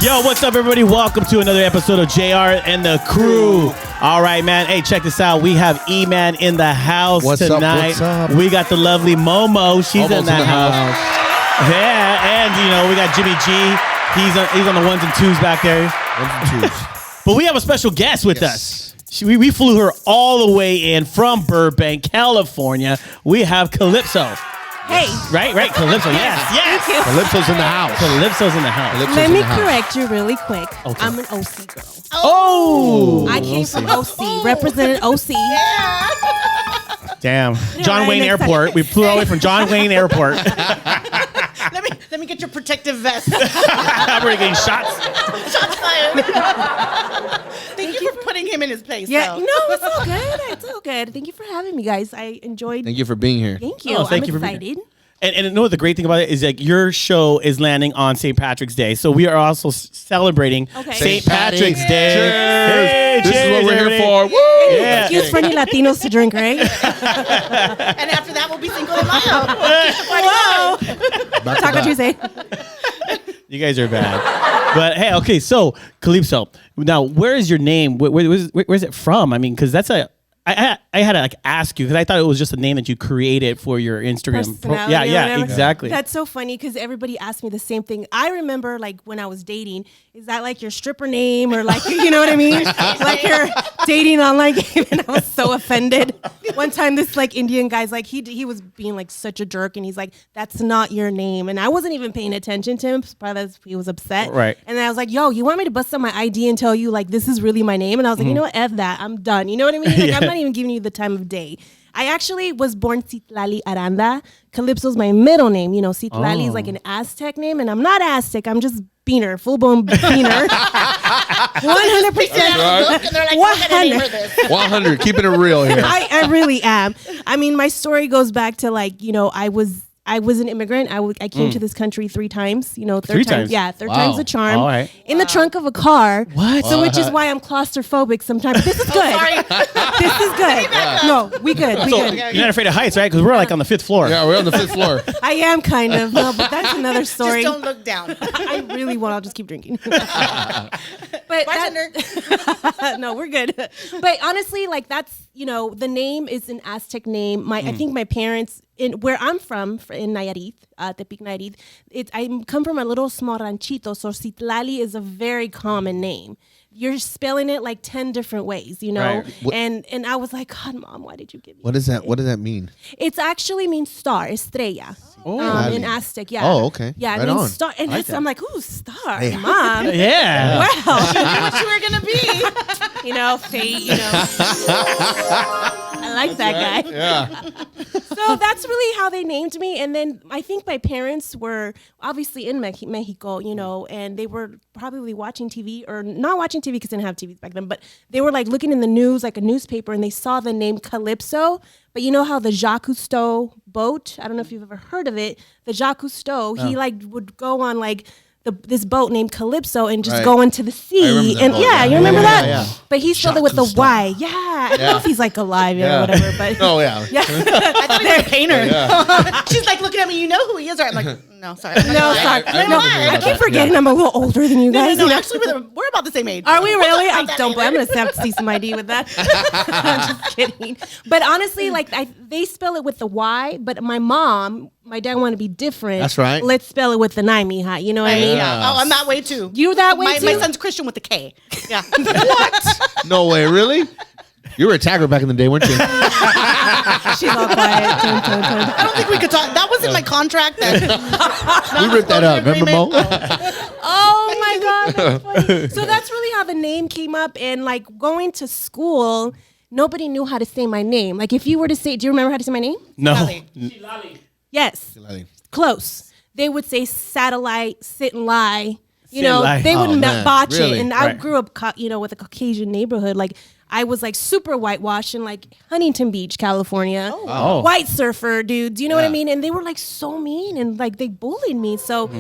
Yo, what's up, everybody? Welcome to another episode of JR and the Crew. All right, man. Hey, check this out. We have E-Man in the house tonight. What's up? We got the lovely Momo. She's in the house. Yeah, and, you know, we got Jimmy G. He's on the ones and twos back there. Ones and twos. But we have a special guest with us. We flew her all the way in from Burbank, California. We have Calipso. Hey. Right. Calipso. Yes. Calypso's in the house. Calypso's in the house. Calypso's Let in me the house. correct you really quick. Okay. I'm an OC girl. Oh. I came from OC, represented OC. Damn. Yeah, John Wayne next Airport. time. We flew all the way from John Wayne Airport. Let me get your protective vest. We're getting shots. Shots fired. Thank you for putting him in his place. Yeah, though. no, it's all good. It's all good. Thank you for having me, guys. I enjoyed. Thank you for being here. Thank you. Oh, thank I'm you for being excited. And you know what the great thing about it is, like, your show is landing on St. Patrick's Day, so we are also celebrating St. Patrick's Day. Cheers. Hey, This is what we're everybody. here for. Woo! Yeah. Excuse for any Latinos to drink, right? And after that, we'll be single in Mayo. Whoa. Taco Tuesday. You guys are bad. But hey, okay, so Calipso. Now, where is your name? Where's it from? I mean, because that's I had to like ask you because I thought it was just a name that you created for your Instagram. Personality or Yeah, whatever. exactly. That's so funny because everybody asked me the same thing. I remember, like, when I was dating, is that like your stripper name or like, you know what I mean? Like your dating online game. And I was so offended. One time this like Indian guy's like, he was being like such a jerk and he's like, that's not your name. And I wasn't even paying attention to him. Probably he was upset. Right. And then I was like, yo, you want me to bust up my ID and tell you like, this is really my name? And I was like, you know what? F that. I'm done. You know what I mean? Like, I'm not even giving you the time of day. I actually was born Citlali Aranda. Calypso's my middle name. You know, Citlali is like an Aztec name, and I'm not Aztec. I'm just Beaner, full-blown Beaner. 100%. Look, and they're like, we're gonna name her this. 100. Keeping it real here. I really am. I mean, my story goes back to like, you know, I was an immigrant. I came to this country 3 times. You know, Three times? Yeah, third Wow. time's the charm. All right. In the trunk of a car. What? So which is why I'm claustrophobic sometimes. This is good. Sorry. This is good. No, we good. We good. You're not afraid of heights, right? Because we're like on the 5th floor. Yeah, we're on the 5th floor. I am kind of. No, but that's another story. Just don't look down. I really won't. I'll just keep drinking. But Bartender. no, we're good. But honestly, like that's, you know, the name is an Aztec name. I think my parents, in where I'm from in Nayarit, Tepic Nayarit, I come from a little small ranchito, so Citlali is a very common name. You're spelling it like 10 different ways, you know? Right. And I was like, God, Mom, why did you give me What does that mean? It actually means star, estrella. Citlali. In Aztec, yeah. Oh, okay. Yeah, Right it means on. star. And like that. I'm like, ooh, star, Hey. Mom. Yeah. Wow. What you were gonna be? You know, fate, you know. I like that guy. Yeah. So that's really how they named me. And then I think my parents were obviously in Mexico, you know, and they were probably watching TV or not watching TV because they didn't have TVs back then, but they were like looking in the news, like a newspaper, and they saw the name Calipso. But you know how the Jacques Cousteau boat, I don't know if you've ever heard of it, the Jacques Cousteau, he like would go on like this boat named Calypso and just Right. go into the sea. remember that And boat, yeah, yeah. you remember that? Yeah. But he spelled it with the Y. Yeah. I don't know if he's like alive or whatever, but Oh, yeah. yeah. I thought he was a painter. Yeah. She's like looking at me. You know who he is? Or I'm like, no, sorry. No, sorry. I No, remember hearing I about keep that. forgetting I'm a little older than you No, guys. no, you know? actually, we're about the same age. Are we really? We'll I talk about don't. that I'm later. gonna have to see some ID with that. I'm just kidding. But honestly, like they spell it with the Y. But my dad wanted to be different. That's right. Let's spell it with the nine, mija. You know what I mean? Yeah. Oh, I'm that way too. You that way too? My son's Christian with a K. Yeah. No way, really? You were a tagger back in the day, weren't you? She's all quiet. I don't think we could talk. That was in my contract. That We ripped that up. Remember, Mo? Oh my God, that's funny. So that's really how the name came up. And like going to school, nobody knew how to say my name. Like if you were to say, do you remember how to say my name? No. Yes. Close. They would say satellite, sit and lie. You know, Sit and lie. they would Oh, man. botch Really? it. And I Right. grew up, you know, with a Caucasian neighborhood. Like I was like super whitewashed in like Huntington Beach, California. Oh. White surfer dudes. You know what I Yeah. mean? And they were like so mean and like they bullied me. So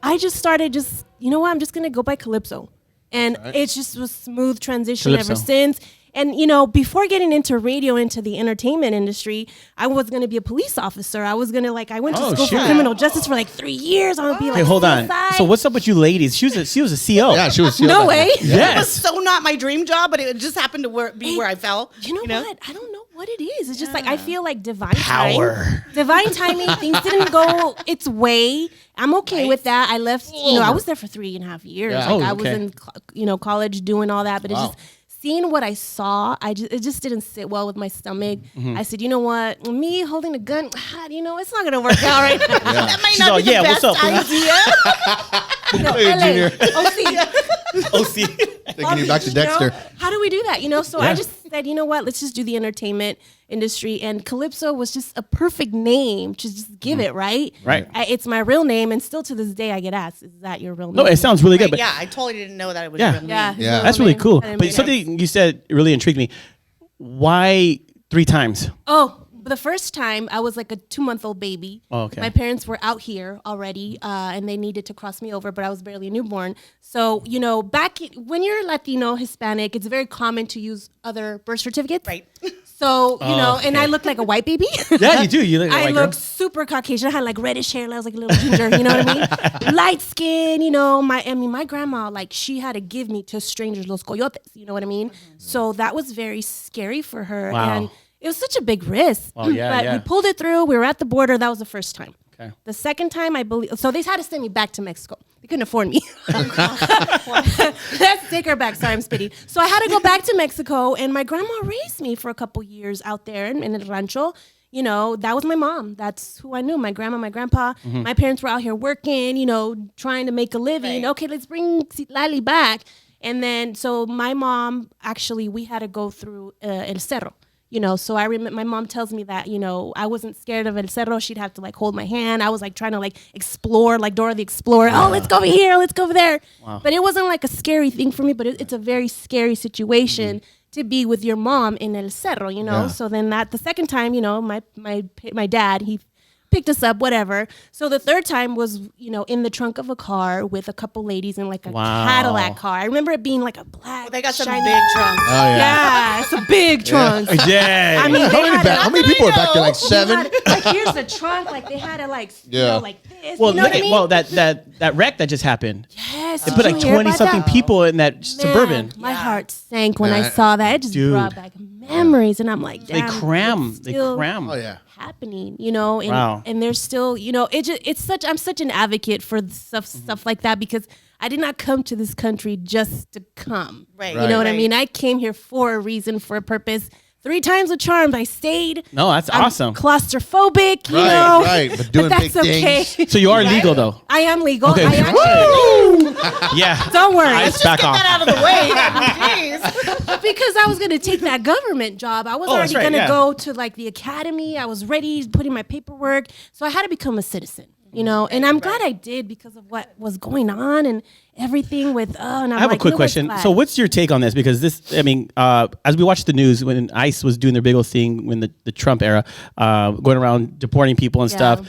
I just started you know what? I'm just going to go by Calipso. And it just was smooth transition Calipso. ever since. And, before getting into radio, into the entertainment industry, I was going to be a police officer. I was going to I went to school for criminal justice for 3 years. I would be Hey, hold on. CSI. So what's up with you ladies? She was a CO. Yeah, she was. No way. It was Yes. so not my dream job, but it just happened to be where I fell. You know what? I don't know what it is. It's just I feel like divine Power. Divine timing. Things didn't go its way. I'm okay with that. I left. I was there for 3.5 years. Yeah. I was in college doing all that, but it's just seeing what I saw. It just didn't sit well with my stomach. I said, you know what? Me holding a gun, it's not gonna work out right now. That might She's not all, be the yeah, what's best up? idea. Hey, LA, Junior. OC. Taking you back to Dexter. How do we do that? So I just said, you know what? Let's just do the entertainment industry. And Calipso was just a perfect name to just give it, right? Right. It's my real name. And still to this day, I get asked, is that your real name? No, it sounds really good. But Yeah, I totally didn't know that it was Yeah. real name. Yeah. it's Yeah. my real that's really name. cool. I didn't But make it up. something you said really intrigued me. Why 3 times? Oh, the first time I was like a 2-month-old baby. Oh, okay. My parents were out here already, and they needed to cross me over, but I was barely a newborn. So, when you're Latino, Hispanic, it's very common to use other birth certificates. Right. So, and I looked like a white baby. Yeah, you do. You look like a I white girl. looked super Caucasian. I had reddish hair. I was like a little ginger. You know what I mean? Light skin. My grandma, she had to give me to strangers, los coyotes. You know what I mean? So that was very scary for her. Wow. And it was such a big risk. Well, yeah, but yeah. we pulled it through. We were at the border. That was the first time. Okay. The second time, I believe, so they had to send me back to Mexico. They couldn't afford me. Let's take her back. Sorry, I'm spitty. So I had to go back to Mexico, and my grandma raised me for a couple years out there in El Rancho. That was my mom. That's who I knew. My grandma, my grandpa. My parents were out here working, trying to make a living. Right. Okay, let's bring Lali back. And then, so my mom, actually, we had to go through El Cerro. So I remember my mom tells me that, I wasn't scared of El Cerro. She'd have to hold my hand. I was trying to explore, like Dora the Explorer. Oh, let's go over here. Let's go over there. Wow. But it wasn't a scary thing for me, but it's a very scary situation to be with your mom in El Cerro, Yeah. So then the second time, my dad, he picked us up, whatever. So the third time was, in the trunk of a car with a couple ladies in a Wow. Cadillac car. I remember it being a black. They got some shiny- big trunks. Oh yeah. Yeah, it's a big trunk. Yeah. I mean, How many people are back there? Like they 7? had, here's the trunk. They had it Yeah. like this. Well, you know look what I at mean? that wreck that just happened. Yes. They put did you hear 20 about something that? people in that Man, Suburban. My heart sank when Yeah. I saw that. It just Dude. brought back memories, and I'm like, They damn, cram. it's They still cram. Oh yeah. happening, and, Wow. and there's still, I'm such an advocate for stuff like that, because I did not come to this country just to come. Right. You know what I Right. mean? I came here for a reason, for a purpose. 3 times with charms, I stayed. No, that's I'm awesome. claustrophobic, you Right, know. right, but doing that's big okay. things. So you are legal though. I am legal. Okay. I actually, Yeah. don't worry. Ice back off. Get that out of the way. Jeez. Because I was going to take that government job. I was Oh, that's already right, going to yeah. go to the academy. I was ready, putting my paperwork. So I had to become a citizen, and I'm glad I did because of what was going on and everything with, and I'm I have a quick question. So what's your take on this? Because this, I mean, as we watched the news when ICE was doing their big old thing when the Trump era, going around deporting people and stuff,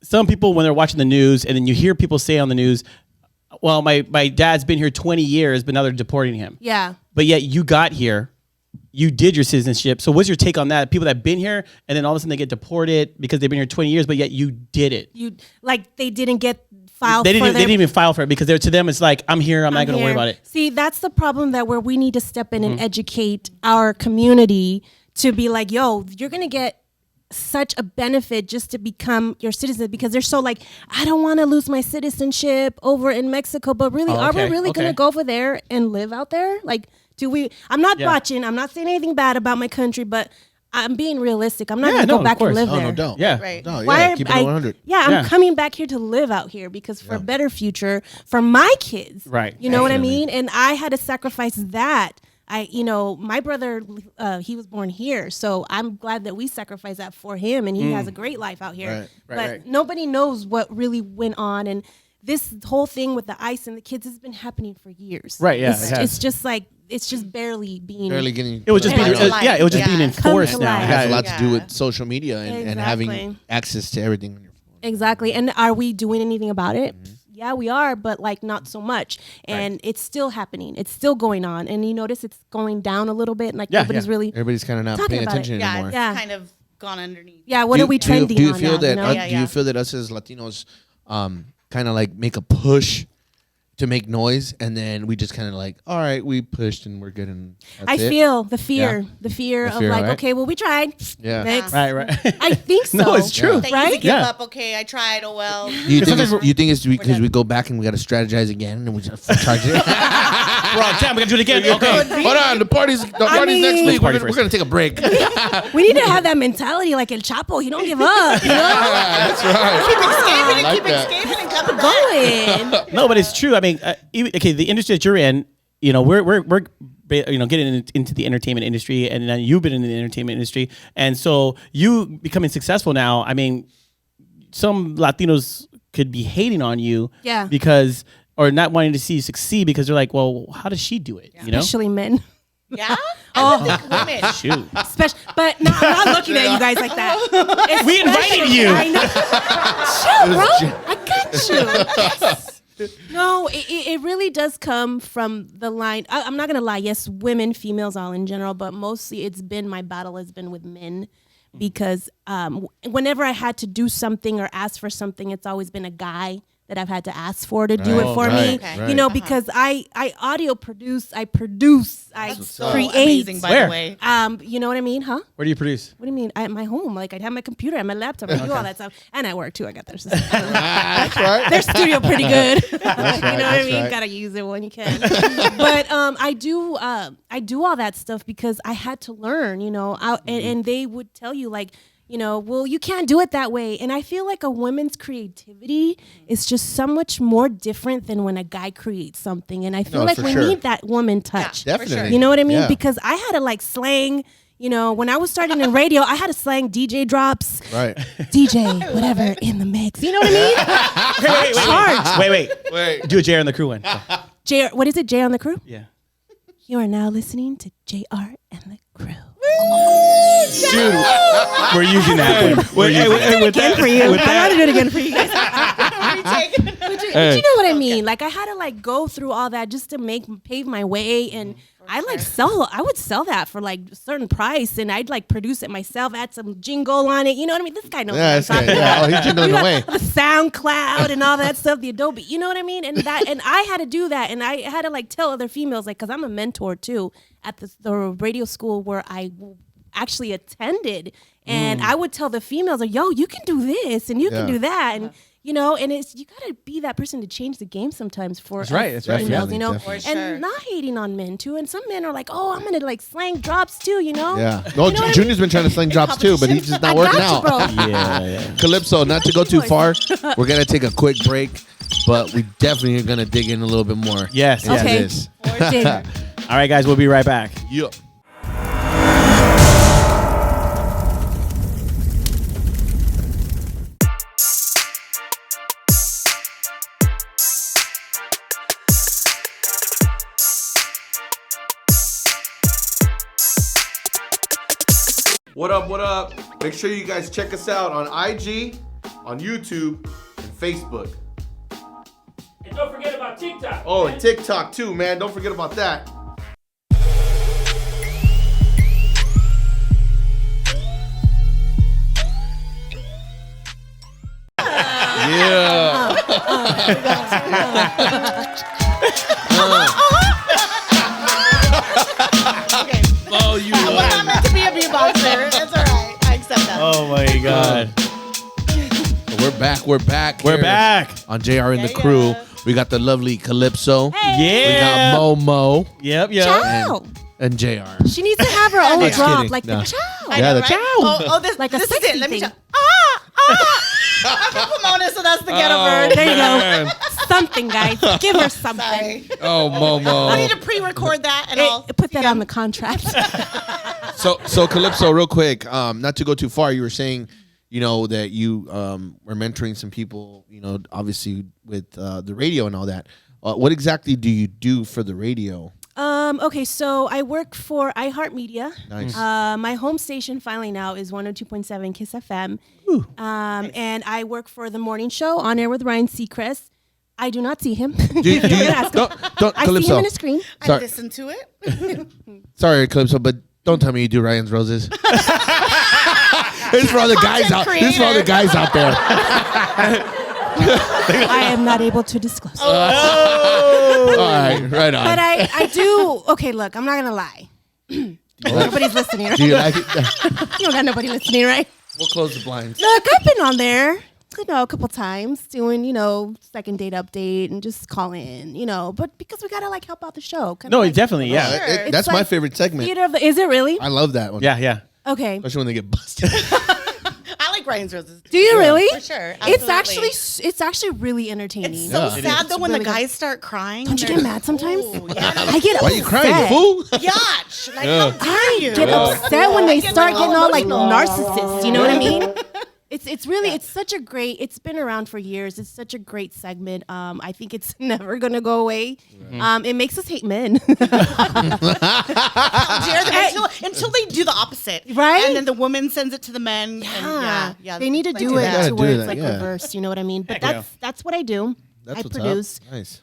some people, when they're watching the news and then you hear people say on the news, well, my dad's been here 20 years, but now they're deporting him. Yeah. But yet you got here, you did your citizenship. So what's your take on that? People that have been here and then all of a sudden they get deported because they've been here 20 years, but yet you did it. They didn't get filed They for didn't even file for it because to them it's like, I'm here, I'm not going to worry about it. See, that's the problem where we need to step in and educate our community to be like, yo, you're going to get such a benefit just to become your citizen, because they're so I don't want to lose my citizenship over in Mexico, but really, are we really going to go over there and live out there? Do we? I'm not watching. I'm not saying anything bad about my country, but I'm being realistic. I'm not going to go back and live Oh there. no, don't. Yeah. Right. No, Why yeah, keep it 100. I'm coming back here to live out here because for a better future for my kids. Right. You know what I Definitely. mean? And I had to sacrifice that. My brother, he was born here, so I'm glad that we sacrificed that for him, and he has a great life out here. Right. But nobody knows what really went on, and this whole thing with the ICE and the kids has been happening for years. Right, yeah, It's, it has. it's just it's just barely being. Barely getting. It was just being, Come to life. it was just Yeah. being Come enforced to now. life. It has a Yeah. lot to do Yeah. with social media and having Exactly. access to everything on your phone. Exactly. And are we doing anything about it? yeah, we are, but like not so much. And it's still happening. It's still going on. And you notice it's going down a little bit. And like nobody's really Everybody's kind of not talking paying about it. attention Yeah, anymore. it's kind of gone underneath. Yeah, what are we trending do you on feel now, that you know? do you feel that us as Latinos kind of like make a push to make noise, and then we just kind of like, all right, we pushed and we're good, and that's it? feel the fear of fear, like, right? okay, well, we tried. Yeah. Next. Right. I think so. No, it's true. That Right? you give Yeah. up. Okay, I tried. Oh well. You think it's because we go back and we got to strategize again and we just charge it? We're on time. We're gonna do it again. Okay. Hold on, the party's next mean- week. Party We're first. gonna take a break. We need to have that mentality like El Chapo. He don't give up. You know? That's right. Keep escaping and I like keep that. escaping and coming back. Going. No, but it's true. I mean, the industry that you're in, we're getting into the entertainment industry, and then you've been in the entertainment industry, and so you becoming successful now. I mean, some Latinos could be hating on you, because or not wanting to see you succeed because they're like, well, how does she do it? You know, Especially men. Yeah. I would think women. shoot. But no, I'm not looking at you guys like that. We invited you. I know. Shoot, bro. I got you. No, it really does come from the line. I'm not going to lie. Yes, women, females, all in general, but mostly my battle has been with men because whenever I had to do something or ask for something, it's always been a guy that I've had to ask for to do it for me. Okay. You know, because I audio produce, I produce, I So create. amazing, by Where? the way. You know what I mean, huh? Where do you produce? What do you mean? At my home, like I'd have my computer and my laptop and do all that stuff, and I work too. I got their system. That's right. Their studio pretty good. You know what I that's mean? right. Gotta use it when you can. But I do all that stuff because I had to learn. You know, and they would tell you like, you know, well, you can't do it that way. And I feel like a woman's creativity is just so much more different than when a guy creates something. And I feel like for we sure. need that woman touch. Yeah, Definitely. You know what I mean? Yeah. Because I had to like slang, you know, when I was starting in radio, I had to slang DJ drops, Right. DJ, whatever, in the mix. You know what I mean? Wait. Do a JR and the crew one. JR, what is it? JR on the crew? Yeah. You are now listening to JR and the crew. Dude, we're using that one. We're using that. Again for you. I'd rather do it again for you guys. Retake. But you know what I mean? Like I had to like go through all that just to pave my way, and I would sell that for like a certain price, and I'd like produce it myself, add some jingle on it. You know what I mean? This guy knows Yeah, what I'm talking yeah. about. Oh, he's jingling We got away. the SoundCloud and all that stuff, the Adobe. You know what I mean? And I had to do that, and I had to like tell other females, like, because I'm a mentor too at the radio school where I actually attended, and I would tell the females, like, yo, you can do this and you can do that, and you know, and it's you gotta be that person to change the game sometimes for us right, females, you know, definitely. For sure. and not hating on men too. And some men are like, oh, I'm gonna like slang drops too, you know. Yeah. No, You know what I Junior's been trying to sling drops too, but he's just not I working got out. you, bro. Yeah. Calypso, not to go too far, we're gonna take a quick break, but we definitely are gonna dig in a little bit more. Yes. into Okay. this. Dig. All right, guys, we'll be right back. Yeah. What up, what up? Make sure you guys check us out on IG, on YouTube, and Facebook. And don't forget about TikTok. Oh, and TikTok too, man. Don't forget about that. Yeah. Okay. Oh, you I was not meant to be a beatboxer. That's all right. I accept that. Oh my God. We're back. We're back. We're here back. on JR and the Yeah, crew. yeah. We got the lovely Calypso. We Yeah. got Momo Yep. Ciao. and JR. She needs to have her own Just drop, kidding. like No. the ciao. I Yeah, know, the right? chow. Oh, this, Like a this is sexy it. Let me thing. show. I'm Pomona, so that's the ghetto bird. There you man. go. Something, guys. Give her something. Sorry. Oh, I need Momo. to pre-record that and all. Put that on the contract. So Calypso, real quick, not to go too far, you were saying, you know, that you were mentoring some people, you know, obviously with the radio and all that. What exactly do you do for the radio? Okay, so I work for iHeartMedia. Nice. My home station finally now is 102.7 KISS FM. And I work for the morning show on air with Ryan Seacrest. I do not see him. Do you, don't, I Calypso. see him in a screen. I Sorry. listened to it. Sorry, Calypso, but don't tell me you do Ryan's Roses. This is for all the guys out. This is for all the guys out there. I am not able to disclose. All right, right on. But I do. Okay, look, I'm not gonna lie. Nobody's listening, right? Do you like it? You don't got nobody listening, right? We'll close the blinds. Look, I've been on there, a couple times doing, second date update and just call in, but because we gotta like help out the show. Kinda No, like, definitely, yeah. It's That's my like favorite segment. theater of the, is it really? I love that one. Yeah. Okay. Especially when they get busted. I like Ryan's Roses. Do you really? For sure. It's Absolutely. actually really entertaining. It's so Yeah. sad though when really the good. guys start crying. Don't you get mad sometimes? Oh, yeah. I get Why are upset. you crying, fool? Yatch. Like, how dare I you? get upset when they get start getting all like emotional. narcissists. You know what I mean? It's really it's such a great. It's been around for years. It's such a great segment. I think it's never gonna go away. It makes us hate men. How dare them until they do the opposite, Right? And then the woman sends it to the men. And yeah. They need to do do it that. Gotta to do where it's that, like yeah. reversed. You know what I mean? But Heck that's what I do. That's I what's produce. up. Nice.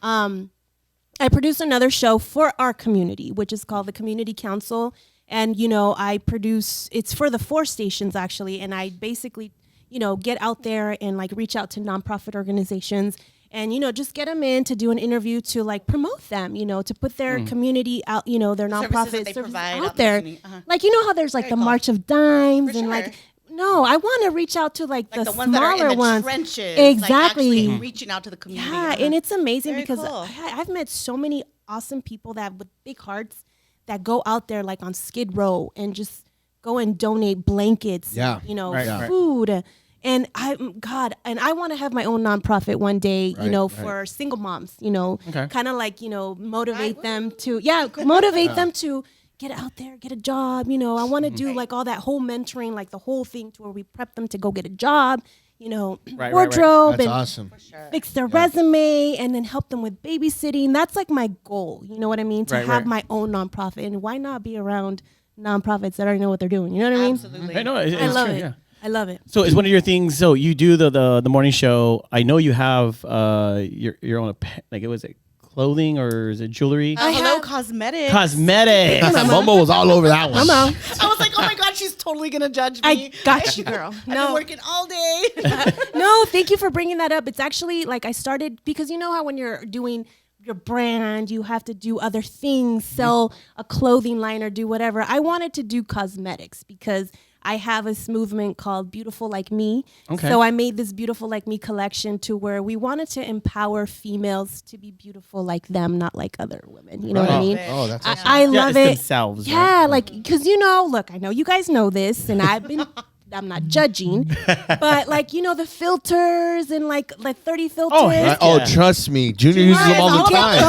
I produce another show for our community, which is called the Community Council. And, I produce, it's for the 4 stations actually. And I basically, get out there and like reach out to nonprofit organizations and, just get them in to do an interview to like promote them, to put their community out, their Services that nonprofit they services provide out out in there. the community. Uh-huh. Like, how there's like Very the cool. March of Dimes For and sure. like, no, I want to reach out to like the the ones that are smaller in the ones. trenches, Exactly. like actually reaching out to the community. Yeah, Uh-huh. and it's amazing Very because cool. I've met so many awesome people that with big hearts that go out there like on Skid Row and just go and donate blankets, Yeah. Right. food. And I want to have my own nonprofit one day, Right, for single moms, Okay. kind of like, motivate them to, motivate them to get out there, get a job. I want to do like all that whole mentoring, like the whole thing to where we prep them to go get a job, right. wardrobe That's and awesome. fix their resume and then help them with babysitting. That's like my goal. You know what I mean? To Right, have right. my own nonprofit. And why not be around nonprofits that already know what they're doing? You know what I mean? Absolutely. I know. It's I love true, it. yeah. I love it. So it's one of your things. So you do the morning show. I know you have your own like it was it clothing or is it jewelry? Hello, cosmetics. Cosmetics. Mumbo was all over that one. Come on. I was like, oh my God, she's totally going to judge me. I got you, girl. I've been No, working all day. no, thank you for bringing that up. It's actually like I started because you know how when you're doing your brand, you have to do other things, sell a clothing line or do whatever. I wanted to do cosmetics because I have this movement called Beautiful Like Me. Okay. So I made this Beautiful Like Me collection to where we wanted to empower females to be beautiful like them, not like other women. You know what I mean? Oh, that's awesome. I Yeah, love it's it. themselves, right? Yeah, like because look, I know you guys know this, and I'm not judging, but like the filters and like 30 filters. Right? Oh, Yeah. trust me. Junior uses them all the time.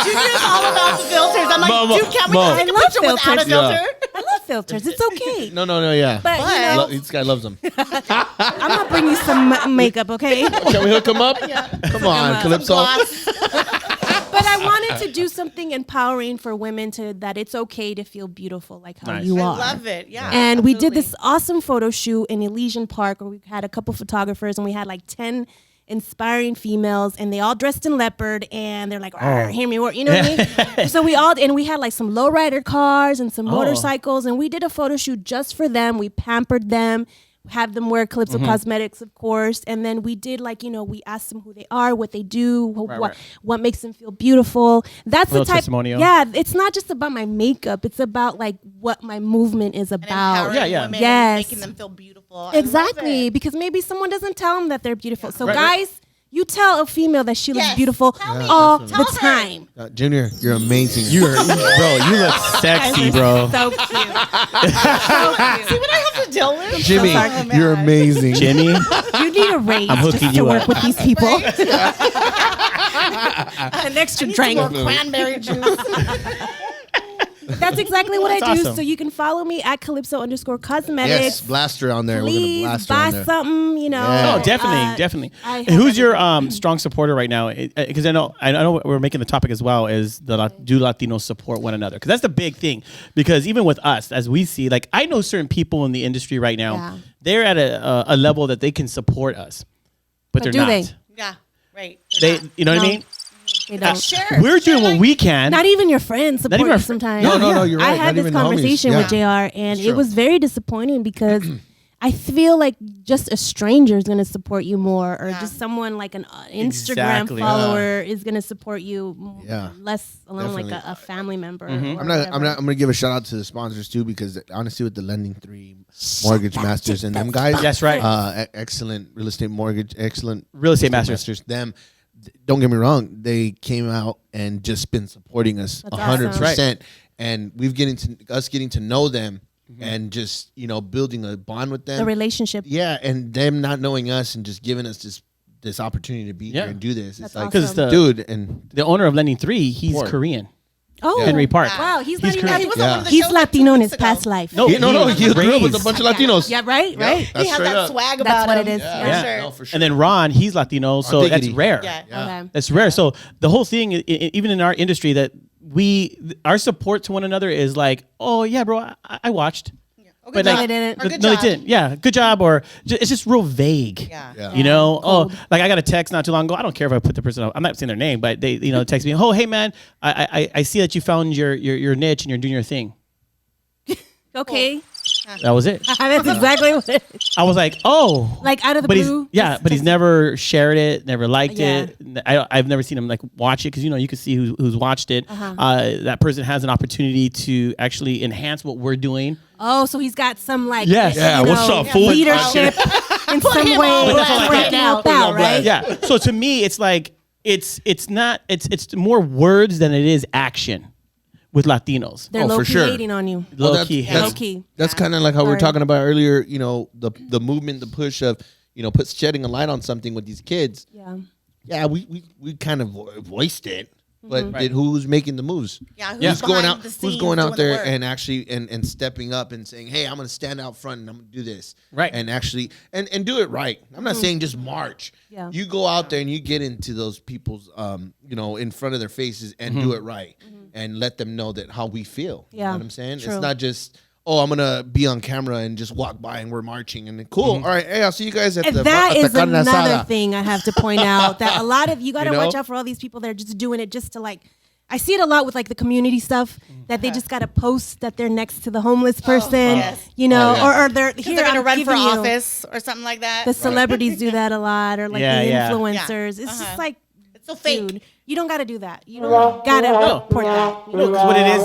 Junior's all about the filters. I'm like, Mom, dude, can't we Mom. take a I love picture without a filters. filter? I love filters. It's okay. No, yeah. But This guy loves them. I'm gonna bring you some makeup, okay? Can we hook him up? Come on, Calypso. Gloss. But I wanted to do something empowering for women that it's okay to feel beautiful like how Nice. you I are. love it. Yeah. And we did absolutely. this awesome photo shoot in Elysian Park where we had a couple photographers and we had like 10 inspiring females and they all dressed in leopard and they're like, hear me work, you know what I mean? So we had like some lowrider cars and some motorcycles and we did a photo shoot just for them. We pampered them, have them wear Calipso cosmetics, of course. And then we did like, we asked them who they are, what they do, what makes them feel beautiful. That's the Little type. testimonial. Yeah, it's not just about my makeup. It's about like what my movement is And about. empowering Yeah. women Yes. and making them feel beautiful. I love Exactly, it. because maybe someone doesn't tell them that they're beautiful. So Right. guys, you tell a female that she looks Yes. beautiful Tell me. all Tell the her. time. Junior, you're amazing. Bro, you look sexy, bro. So cute. See what I have to deal with? Jimmy, Oh, you're man. amazing. Jimmy, You need a raise I'm hooking just to you work up. with these people. An extra drink. More cranberry juice. That's exactly what I That's do. awesome. So you can follow me at Calypso_cosmetics. Yes, blaster on there. We're gonna Please blast her buy on there. something, Yeah. Oh, definitely. I And who's have your strong supporter right now? Because I know we're making the topic as well is do Latinos support one another? Because that's the big thing. Because even with us, as we see, like I know certain people in the industry right now, Yeah. they're at a level that they can support us, but they're do not. they? Yeah. Right. They, you know what I No. mean? They don't. Sure. We're doing what we can. Not even your friends support even our you fr- sometimes. No, you're right. I had Not this even the homies. conversation with Yeah. JR, and It's it true. was very disappointing because I feel like just a stranger is going to support you more, or just someone like an Instagram Exactly. follower is going to support you Yeah. less alone, like Definitely. a family member. Mm-hmm. or I'm whatever. gonna give a shout out to the sponsors too, because honestly, with the Lending 3 Mortgage Masters and them guys, That's right. excellent real estate mortgage, excellent Real estate masters. Them, don't get me wrong, they came out and just been supporting us That's 100%, and getting to know them and just building a bond with them. The relationship. Yeah, and them not knowing us and just giving us this opportunity to be Yeah. here and do this. That's It's like, Because the dude, and the owner of Lending 3, he's Poor. Korean. Oh, Henry Park. Wow, he's He's not even. Korean. He was on one of the He's shows like 2 Latino in weeks his ago. past life. No, he was grew up with a raised. bunch of Latinos. Yeah, right, right. That's He has straight that up. swag about That's what him. it is. Yeah. Yeah. Sure. No, for sure. And then Ron, he's Latino, so that's diggity. rare. Yeah. Okay. That's rare. So the whole thing, even in our industry, that our support to one another is like, oh yeah, bro, I watched. Oh, But good like, job. they didn't. Or good no, job. they didn't. Yeah, good job. Or it's just real vague. Yeah. Yeah. You know, like I got a text not too long ago. I don't care if I put the person up. I'm not saying their name, but they, text me, oh, hey man, I see that you found your niche and you're doing your thing. Okay. That was it. That's exactly what it is. I was like, oh, Like out of the but blue. but he's never shared it, never liked Yeah. it. I've never seen him like watch it because you can see who's watched it. That person has an opportunity to actually enhance what we're doing. Oh, so he's got some like Yes. Yeah, what's up, fool? leadership in some him way on to blast help right now. out, right? Yeah. So to me, it's like it's more words than it is action with Latinos. They're Oh, low for key sure. hating on you. Low that's- key. that's- Low key. That's kind of like how we were Sorry. talking about earlier. The movement, the push of shedding a light on something with these kids. Yeah. Yeah, we kind of voiced it, but Mm-hmm. who's making the moves? Yeah, Who's going behind out? the Who's scenes going out doing the there work? and actually and stepping up and saying, "Hey, I'm going to stand out front and I'm going to do this." Right. And actually and do it right. I'm not saying just march. Yeah. You go out there and you get into those people's in front of their faces and do it right and let them know that how we feel. You Yeah, know what I'm saying? true. It's not just, oh, I'm gonna be on camera and just walk by and we're marching and then cool. All right, hey, I'll see you guys at And the that at is the carne another asada. thing I have to point out, that a lot of you got to You know? watch out for all these people that are just doing it just to like. I see it a lot with like the community stuff that they just got to post that they're next to the homeless person, yes. you know, Oh, yeah. or they're Because here. they're gonna I'm run for giving you- office or something like that. The celebrities do that a lot, or like Yeah, the yeah. influencers. It's Uh-huh. just like, It's so fake. dude, you don't got to do that. You don't got to report that. You know? What it is,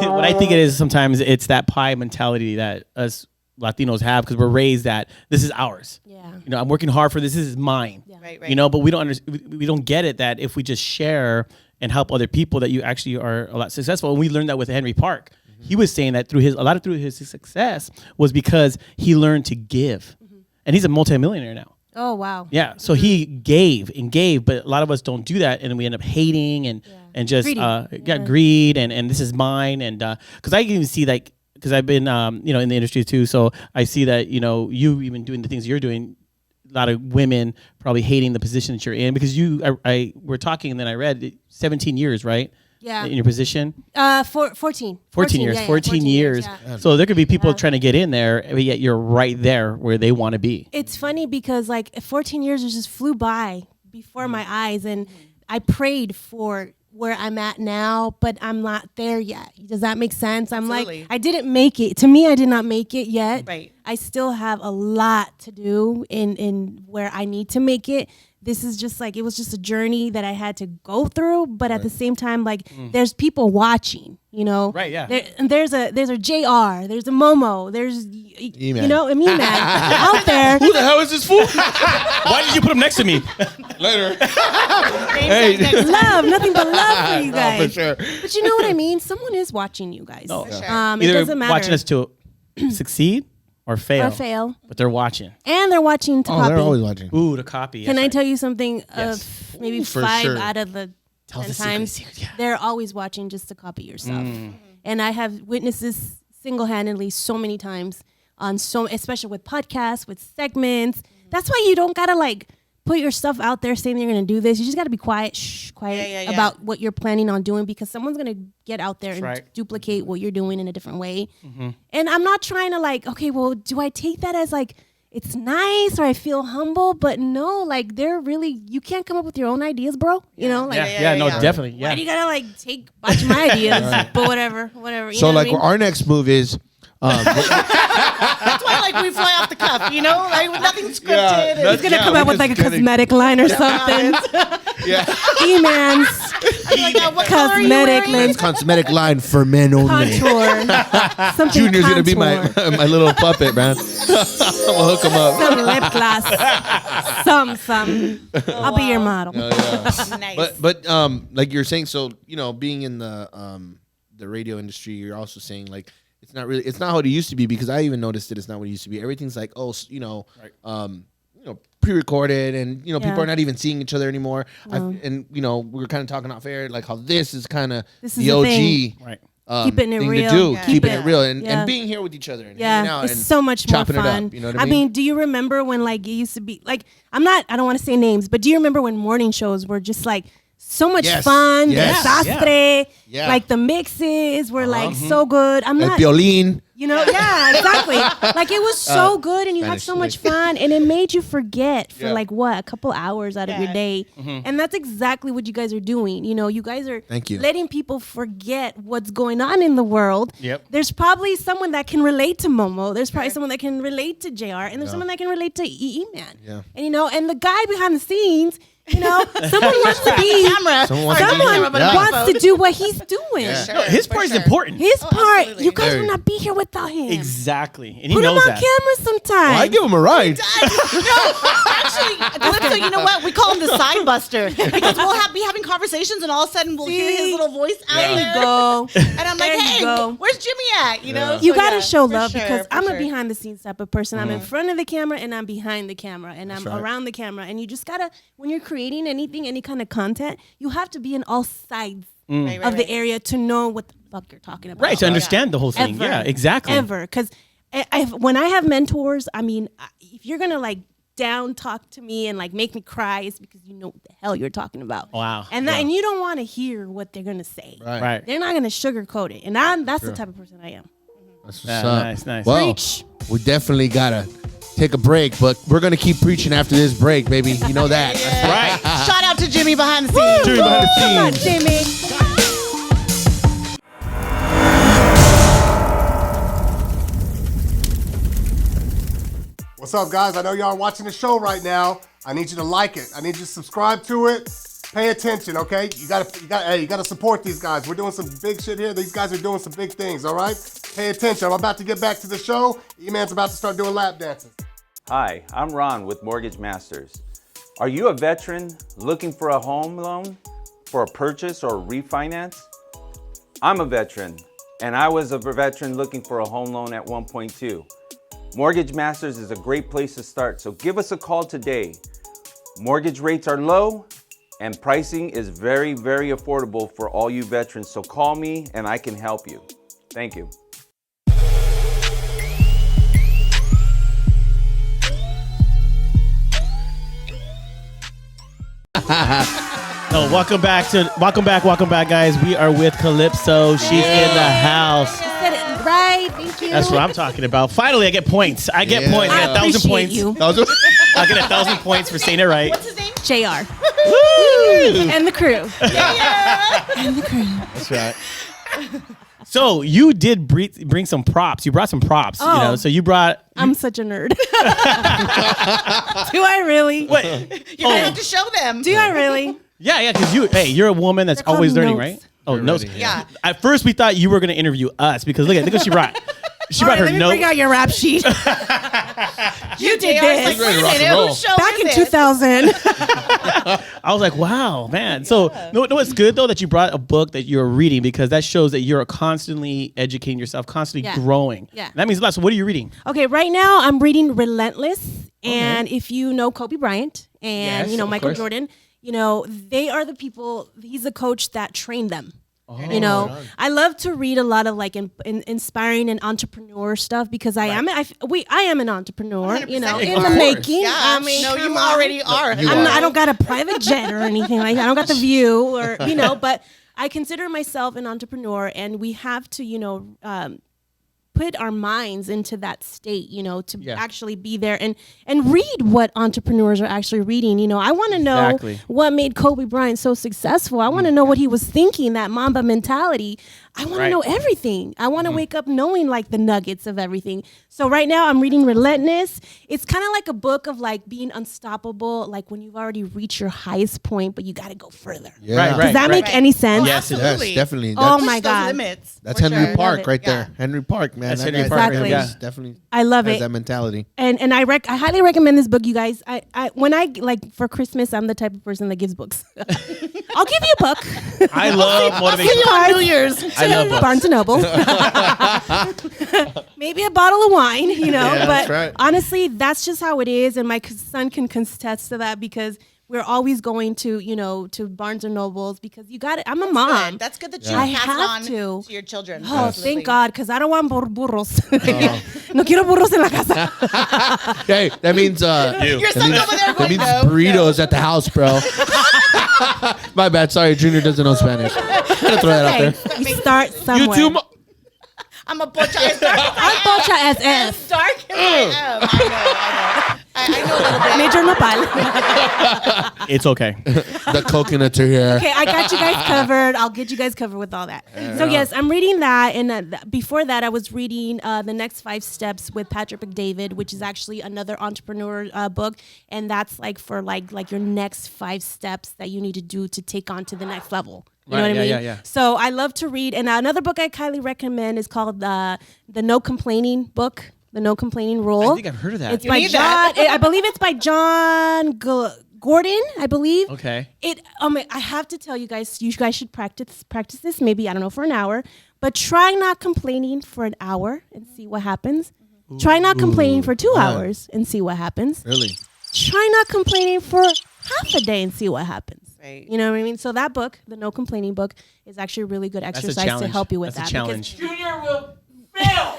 what I think it is sometimes, it's that pie mentality that us Latinos have because we're raised that this is ours. Yeah. I'm working hard for this. This is mine. Yeah. Right, right. But we don't we don't get it that if we just share and help other people, that you actually are a lot successful. And we learned that with Henry Park. He was saying that through his success was because he learned to give, and he's a multimillionaire now. Oh wow. Yeah, so he gave and gave, but a lot of us don't do that, and we end up hating and just Greedy. greed and this is mine, and because I can even see like, because I've been in the industry too, so I see that you even doing the things you're doing, a lot of women probably hating the position that you're in because we're talking and then I read 17 years, right? Yeah. In your position. 14 14 years. yeah, 14 years. yeah. So there could be people trying to get in there, but yet you're right there where they want to be. It's funny because like 14 years just flew by before my eyes, and I prayed for where I'm at now, but I'm not there yet. Does that make sense? I'm Absolutely. like, I didn't make it. To me, I did not make it yet. Right. I still have a lot to do in where I need to make it. This is just like, it was just a journey that I had to go through, but at the same time, like there's people watching, Right, yeah. There's a JR, there's a Momo, there's, E-Man. a me man out there. Who the hell is this fool? Why did you put him next to me? Later. Hey. Love, nothing but love for you For guys. sure. But you know what I mean? Someone is watching you guys. No. For sure. It Either doesn't matter. watching us to succeed or fail. Or fail. But they're watching. And they're watching to Oh, copy. they're always watching. Ooh, the copy. Can That's I right. tell you something? Yes. Of maybe for 5 sure. out of the Tell 10 the times, secrets, yeah. they're always watching just to copy your stuff. Mm. And I have witnessed this single-handedly so many times on especially with podcasts, with segments. That's why you don't gotta like put your stuff out there saying you're gonna do this. You just gotta be quiet, Yeah. about what you're planning on doing, because someone's gonna get out there and right. duplicate what you're doing in a different way. And I'm not trying to like, okay, well, do I take that as like it's nice or I feel humble, but no, like they're really, you can't come up with your own ideas, bro. You know, like Definitely. why Yeah. do you gotta like take a bunch of my ideas? But whatever. You So know like what I mean? our next move is. That's why like we fly off the cuff, you know, like nothing scripted. and- He's gonna come out with like a cosmetic line or something. Yeah. E-Man's like, what color are you cosmetic wearing? lens, Cosmetic line for men only. contour. Something Junior's gonna be my contour. my little puppet, man. We'll hook him up. Some lip gloss. Some. I'll be your model. Nice. But like you're saying, so being in the radio industry, you're also saying like it's not how it used to be, because I even noticed that it's not what it used to be. Everything's like pre-recorded, and people are not even seeing each other anymore. And we were kind of talking off air like how this is kind of This is the the OG. thing. Right. Keeping it thing real. to do, Yeah. keeping Keep it it- real, and yeah. being here with each other and hanging out Yeah, it's and so much more chopping fun. it up. You know what I mean? Do you remember when like it used to be like I don't want to say names, but do you remember when morning shows were just like so much Yes. fun? Yes. The sastre, Yeah. like the mixes were like so good. I'm El not, violín. yeah, exactly. Like it was so good, and you had Spanish, so much fun, and it made you forget for Yeah. like a couple hours out of your day, and that's exactly what you guys are doing. You guys are Thank you. letting people forget what's going on in the world. Yep. There's probably someone that can relate to Momo. There's probably someone that can relate to JR, and there's someone that can relate to Man. Yeah. And and the guy behind the scenes, someone wants to be Camera. Someone Sorry, wants to be- camera, but Yeah. wants to do what he's doing. Yeah. Sure, His for part is sure. important. His part, absolutely. you guys Very. would not be here without him. Exactly. And he Put him knows on that. camera sometime. I give him a ride. Actually, Calipso, you know what? We call him the side buster because we'll be having conversations, and all of a sudden we'll hear his little voice out There there. you go. And I'm like, There you hey, go. where's Jimmy at? You know, You So, gotta yeah, show for love sure, because for I'm sure. a behind the scenes type of person. I'm in front of the camera and I'm behind the camera and I'm around the camera. And you just gotta, when you're creating anything, any kind of content, you have to be in all sides Right, of the right. area to know what the fuck you're talking about. Right, to understand the whole thing. Ever. Yeah, exactly. Ever. Because when I have mentors, I mean, if you're gonna like down talk to me and like make me cry, it's because you know what the hell you're talking about. Wow. And and you don't want to hear what they're gonna say. Right. They're not gonna sugarcoat it, and that's the type of person I am. That's what's Yeah, up. nice. Well, Preach. we definitely gotta take a break, but we're gonna keep preaching after this break, baby. You know that. Right. Shout out to Jimmy behind the scenes. Jimmy behind the Come on, scenes. Jimmy. What's up, guys? I know y'all are watching the show right now. I need you to like it. I need you to subscribe to it. Pay attention, okay? You gotta support these guys. We're doing some big shit here. These guys are doing some big things, all right? Pay attention. I'm about to get back to the show. E-Man's about to start doing lap dances. Hi, I'm Ron with Mortgage Masters. Are you a veteran looking for a home loan for a purchase or refinance? I'm a veteran, and I was a veteran looking for a home loan at one point too. Mortgage Masters is a great place to start, so give us a call today. Mortgage rates are low, and pricing is very, very affordable for all you veterans, so call me and I can help you. Thank you. No, welcome back, guys. We are with Calipso. She's in the house. Said it right. Thank you. That's what I'm talking about. Finally, I get points. I get Yeah. points. I get I 1,000 appreciate points. you. I get 1,000 points for saying it right. What's his name? JR. And the crew. And the crew. That's right. So you did bring some props. You brought some props. Oh. So you brought. I'm such a nerd. Do I really? Wait. You're gonna have to show them. Do I really? Yeah, because you're a woman that's They're called always learning, notes. right? Oh, notes. ready, yeah. At first, we thought you were going to interview us because look what she brought. She brought her Let me notes. bring out your rap sheet. You did JR's like, this. ready to wait a rock and minute, roll. whose show Back is in this? 2000. I was like, wow, man. So, no, it's good though that you brought a book that you're reading because that shows that you're constantly educating yourself, constantly Yeah. growing. Yeah. And that means a lot. So, what are you reading? Okay, right now I'm reading Relentless, and if you know Kobe Bryant and Yes, of Michael course. Jordan, they are the people. He's a coach that trained them. Oh, I love to read a lot of like inspiring and entrepreneur stuff because I am an entrepreneur. 100%. In Of the course. making. Yeah, I mean, no, you come on. already are. I don't got a private jet or anything like that. I don't got the view or but I consider myself an entrepreneur, and we have to put our minds into that state, to actually be there and read what entrepreneurs are actually reading. I want to know what made Kobe Bryant so successful. I want to know what he was thinking, that Mamba mentality. I want to know everything. I want to wake up knowing like the nuggets of everything. So right now I'm reading Relentless. It's kind of like a book of like being unstoppable, like when you've already reached your highest point, but you got to go further. Yeah. Does that make any sense? Yes, it does. Yes, definitely. Oh That's, my God. Limits. that's for Henry sure. Park right Yeah. there. Henry Park, man. That's That Henry guy Park, Exactly. yeah. Definitely I love has it. that mentality. And I highly recommend this book, you guys. I when I like for Christmas, I'm the type of person that gives books. I'll give you a book. I love motivation. Cards. New Year's. I love books. Barnes and Noble. Maybe a bottle of wine, Yeah, but that's right. honestly, that's just how it is. And my son can contest to that because we're always going to, to Barnes and Nobles because you got it. I'm a mom. That's good that you I pass it have on to. your children. Oh, Absolutely. thank God, because I don't want burros. No quiero burros en la casa. Hey, that means Your son's over there that going, means no, burritos at the house, bro. My bad. Sorry, Junior doesn't know Spanish. I'm gonna throw that out there. You start somewhere. You too. I'm a pocha as dark as I'm pocha as F. dark as I am. I know a little bit. Major nopal. It's okay. The coconuts are here. Okay, I got you guys covered. I'll get you guys covered with all that. So yes, I'm reading that, and before that, I was reading The Next 5 Steps with Patrick McDavid, which is actually another entrepreneur book, and that's like for like your next 5 steps that you need to do to take on to the next level. You know Right, what I yeah, mean? yeah, yeah. So I love to read, and another book I highly recommend is called the No Complaining book. The No Complaining Rule. I think I've heard of that. It's by John. I believe it's by John Gordon. I believe. Okay. I have to tell you guys. You guys should practice this. Maybe I don't know for an hour, but try not complaining for an hour and see what happens. Try not complaining for 2 hours and see what happens. Really? Try not complaining for half a day and see what happens. Right. You know what I mean? So that book, the No Complaining book, is actually a really good That's a exercise challenge. to help you with That's that. a challenge. Junior will fail.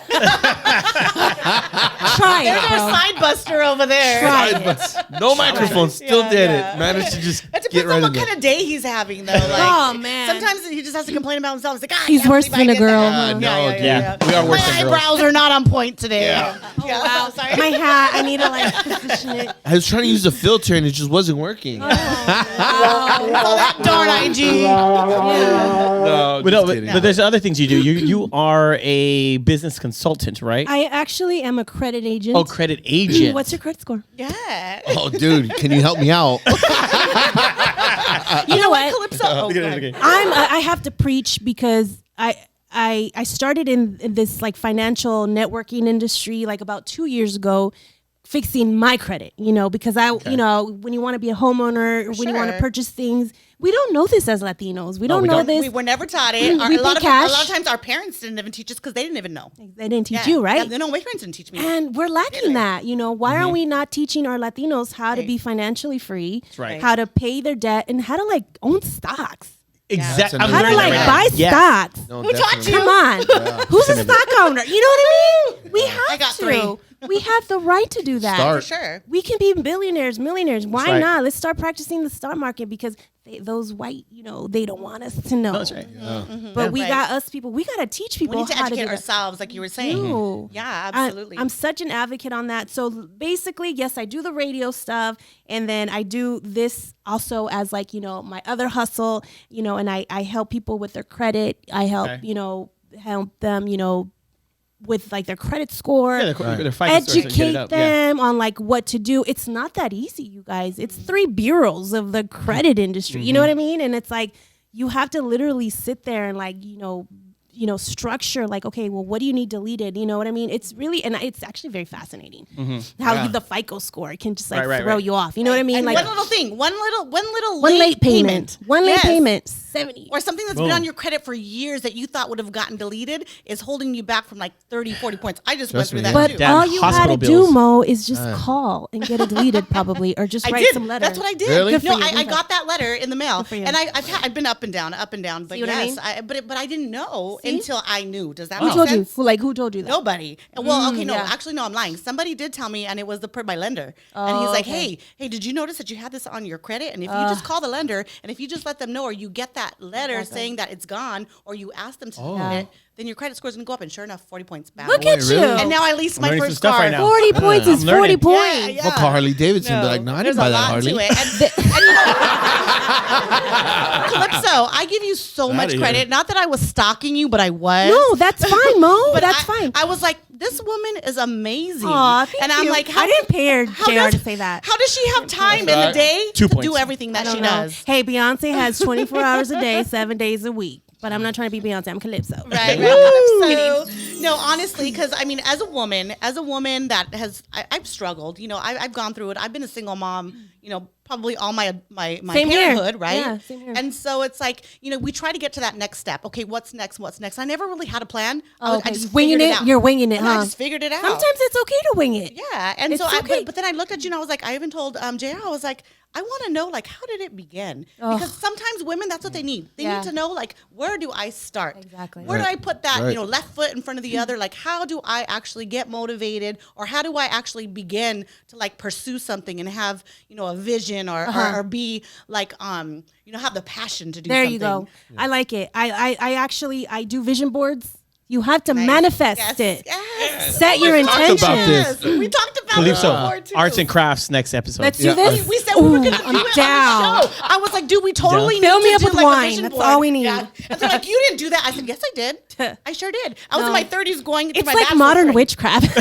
Try it, There's our bro. side buster over there. Try it. No microphone. Still Yeah, did yeah. it. Managed to just It get depends right on in what there. kind of day he's having, though. Like, Oh, man. Sometimes he just has to complain about himself. He's like, He's worse than a girl, huh? Yeah. We are worse My than girls. eyebrows are not on point today. Yeah. Wow. Sorry. My hat, I need to like position it. I was trying to use the filter and it just wasn't working. Oh, that darn IG. No, But, no, but there's other things you do. You are a business consultant, right? I actually am a credit agent. Oh, credit agent. What's your credit score? Yeah. Oh, dude, can you help me out? You know what? Calypso. Oh, go ahead. I have to preach because I started in this like financial networking industry like about 2 years ago, fixing my credit, because when you want to be a homeowner, when you want to Sure. purchase things, we don't know this as Latinos. We don't know this. We were never taught it. We a lot pay of cash. times our parents didn't even teach us because they didn't even know. They didn't teach you, right? Yeah, no, my parents didn't teach me. And we're lacking that, Why are we not teaching our Latinos how to be financially free, right. how to pay their debt, and how to like own stocks? Exactly. That's I'm How to learning like that buy right now. Yes. stocks? No, Who taught definitely. you? Come on. Who's a stock owner? You know what I mean? We have I got to. 3. We have the right to do that. Start. For sure. We can be billionaires, millionaires. Why right. not? Let's start practicing the stock market because those white, they don't want us to know. That's right. But we Right. got us people. We got to teach people We need to how to do educate that. ourselves, like you were saying. Ooh. Yeah, I- absolutely. I'm such an advocate on that. So basically, yes, I do the radio stuff, and then I do this also as like my other hustle. And I help people with their credit. I help Okay. help them with like their credit score. Yeah, they're fighting stores, so get it Educate up. Yeah. them on like what to do. It's not that easy, you guys. It's 3 bureaus of the credit industry. You know what I mean? And it's like you have to literally sit there and like structure like, okay, well, what do you need deleted? You know what I mean? It's really, and it's actually very fascinating how the FICO score can just like Right, throw right. you off. You know what I mean? And like one little thing, one little one late payment, one late Yes. payment, 70. Or something that's Boom. been on your credit for years that you thought would have gotten deleted is holding you back from like 30, 40 points. I just went Trust through me, that yeah. But too. Damn all you had hospital to bills. do, Mo, is just call and get it deleted probably, or just I write did. some letter. That's what I did. Really? Good for No, you. I got that letter in the mail, for you. and I've been up and down. But See what I yes, mean? but I didn't know See? until I knew. Does that Who make told sense? you? Who told you that? Nobody. Well, okay, no, yeah. actually, no, I'm lying. Somebody did tell me, and it was my lender. And he's like, okay. hey, did you notice that you had this on your credit? And if you just call the lender, and if you just let them know, or you get that letter saying that it's gone, or you ask them to delete it, then your credit score is going to go up. And sure enough, 40 points back. Look at really? you. And now I leased I'm my learning some first stuff car. right now. 40 points is I'm 40 learning. points. I'll call Harley Davidson and be like, no, I didn't buy that Harley. To it. And you know, Calipso, I give you so much outta credit. here. Not that I was stalking you, but I was. No, that's fine, Mo. But That's fine. I was like, this woman is amazing. Aw, thank and I'm you. like, I didn't pay her, how JR, does- to say that. How does she have time in the day 2 to points. do everything that I she don't know. does? Hey, Beyonce has 24 hours a day, 7 days a week. But I'm not trying to be Beyonce. I'm Calypso. Right. So, no, honestly, because I mean, as a woman that has, I've struggled. You know, I've gone through it. I've been a single mom. You know, probably all my Same here. parenthood, right? Yeah, same here. And so it's like, you know, we try to get to that next step. Okay, what's next? What's next? I never really had a plan. Oh, I just winging figured it. out. You're winging it, And I huh? just figured it out. Sometimes it's okay to wing it. Yeah, and It's so okay. but then I looked at you and I was like, I even told JR, I was like, I want to know, like, how did it begin? Because sometimes women, that's what they need. They Yeah. need to know, like, where do I start? Exactly. Where do I put that, Right. you know, left foot in front of the other? Like, how do I actually get motivated, or how do I actually begin to like pursue something and have, you know, a vision or be like, you know, have the passion to do There something. you go. I like it. I actually do vision boards. You have to Nice. manifest Yes, it. yes. Set your talked about intentions. this. Yes, we talked about it Calypso, before too. arts and crafts next episode. Let's do this. We said we were going to do I'm it down. on the show. I was like, dude, we totally Fill need me to up do with like a wine. vision That's board. all we need. Yeah. And they're like, you didn't do that. I said, yes, I did. I sure did. I was in No. my 30s going into It's my like bachelor's modern degree. witchcraft.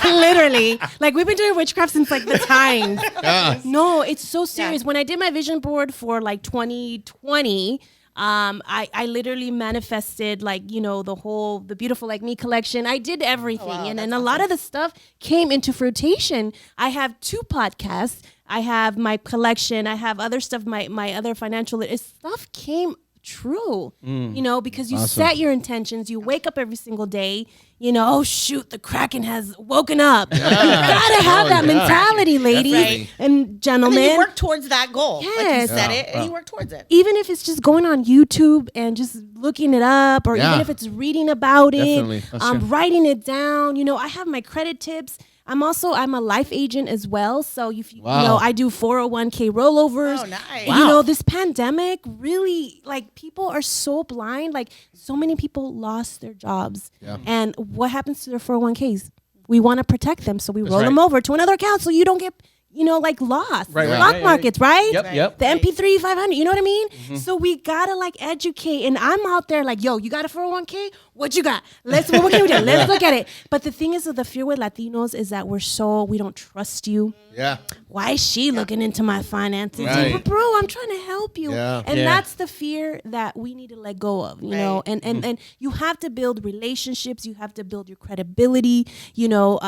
Literally. Like we've been doing witchcraft since like the times. Yeah. No, it's so serious. Yeah. When I did my vision board for like 2020, I literally manifested like, you know, the Beautiful Like Me collection. I did everything. And a lot of the stuff came into fruition. I have 2 podcasts. I have my collection. I have other stuff, my other financial stuff came true, you know, because you set your intentions. You wake up every single day, you know, oh shoot, the Kraken has woken up. You gotta have that mentality, ladies Right. and And gentlemen. then you work towards that goal. Like you Yes. said it, and you work towards it. Even if it's just going on YouTube and just looking it up, or Yeah. even if it's reading about Definitely. it, writing it down. You know, I have my credit tips. I'm a life agent as well. So you know, I do 401k rollovers. Oh, nice. You know, this pandemic really, like, people are so blind. Like, so many people lost their jobs. Yeah. And what happens to their 401ks? We want to protect them, so we roll right. them over to another account so you don't get, you know, like lost. Right, right. Stock Yeah, yeah, markets, right? Yep. The MP3 500, you know what I mean? So we gotta like educate, and I'm out there like, yo, you got a 401k? What you got? What can we do? Let's look at it. But the thing is, with the fear with Latinos is that we don't trust you. Yeah. Why is she looking into my finances? Right. But bro, I'm trying to help you. Yeah. And Yeah. that's the fear that we need to let go of, you know? And you have to build relationships. You have to build your credibility, you know?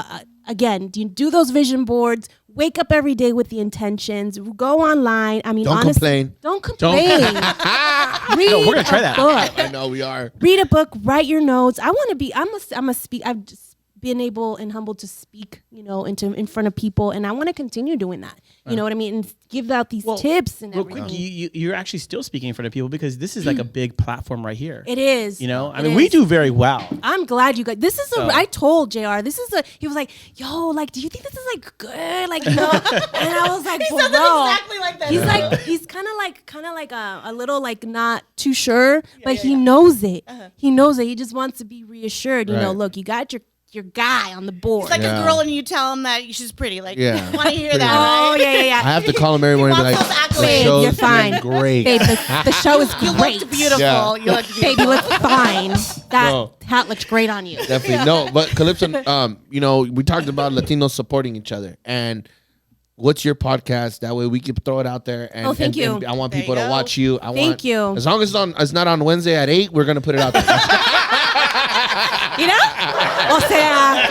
Again, you do those vision boards, wake up every day with the intentions, go online. I mean, Don't honestly, complain. Don't complain. Read No, we're gonna try a that. book. I know we are. Read a book, write your notes. I want to be, I'm a speak. I've just been able and humbled to speak, you know, in front of people. And I want to continue doing that. You know what I mean? And give out these tips and Real everything. quick, you're actually still speaking in front of people because this is like a big platform right here. It is. You know, I It mean, we is. do very well. I'm glad you guys. This is So- I told JR. He was like, yo, like, do you think this is like good? Like, you know? And I was like, He bro. says it exactly like that. He's like, he's kind of like a little like not too sure, but he knows it. He knows it. He just wants to be reassured. You know, Right. look, you got your guy on the board. It's like Yeah. a girl and you tell him that she's pretty. Like, Yeah. want to hear Pretty that, oh right? yeah. I have to call him every morning and be wants like, those the accolades. show's You're fine. doing great. Babe, the show is You great. looked beautiful. Yeah. You looked beautiful. Babe, you look fine. That No. hat looks great on you. Definitely. No, but Calipso, you know, we talked about Latinos supporting each other. And what's your podcast? That way we can throw it out there. And, Oh, thank you. and I want There people you to go. watch you. Thank you. As long as it's not on Wednesday at 8, we're going to put it out there. You know? O sea.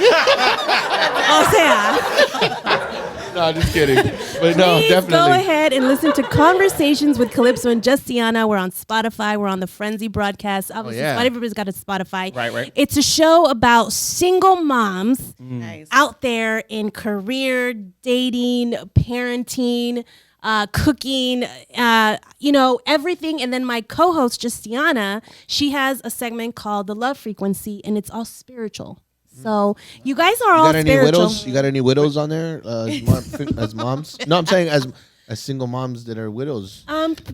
No, just kidding. But no, Please definitely. go ahead and listen to Conversations with Calipso and Justiana. We're on Spotify. We're on the Frenzy broadcast. Obviously, yeah. everybody's got a Spotify. Right. It's a show about single moms Nice. out there in career, dating, parenting, cooking, you know, everything. And then my co-host, Justiana, she has a segment called The Love Frequency, and it's all spiritual. So you guys are You all got any spiritual. widows? You got any widows on there as moms? No, I'm saying as as single moms that are widows?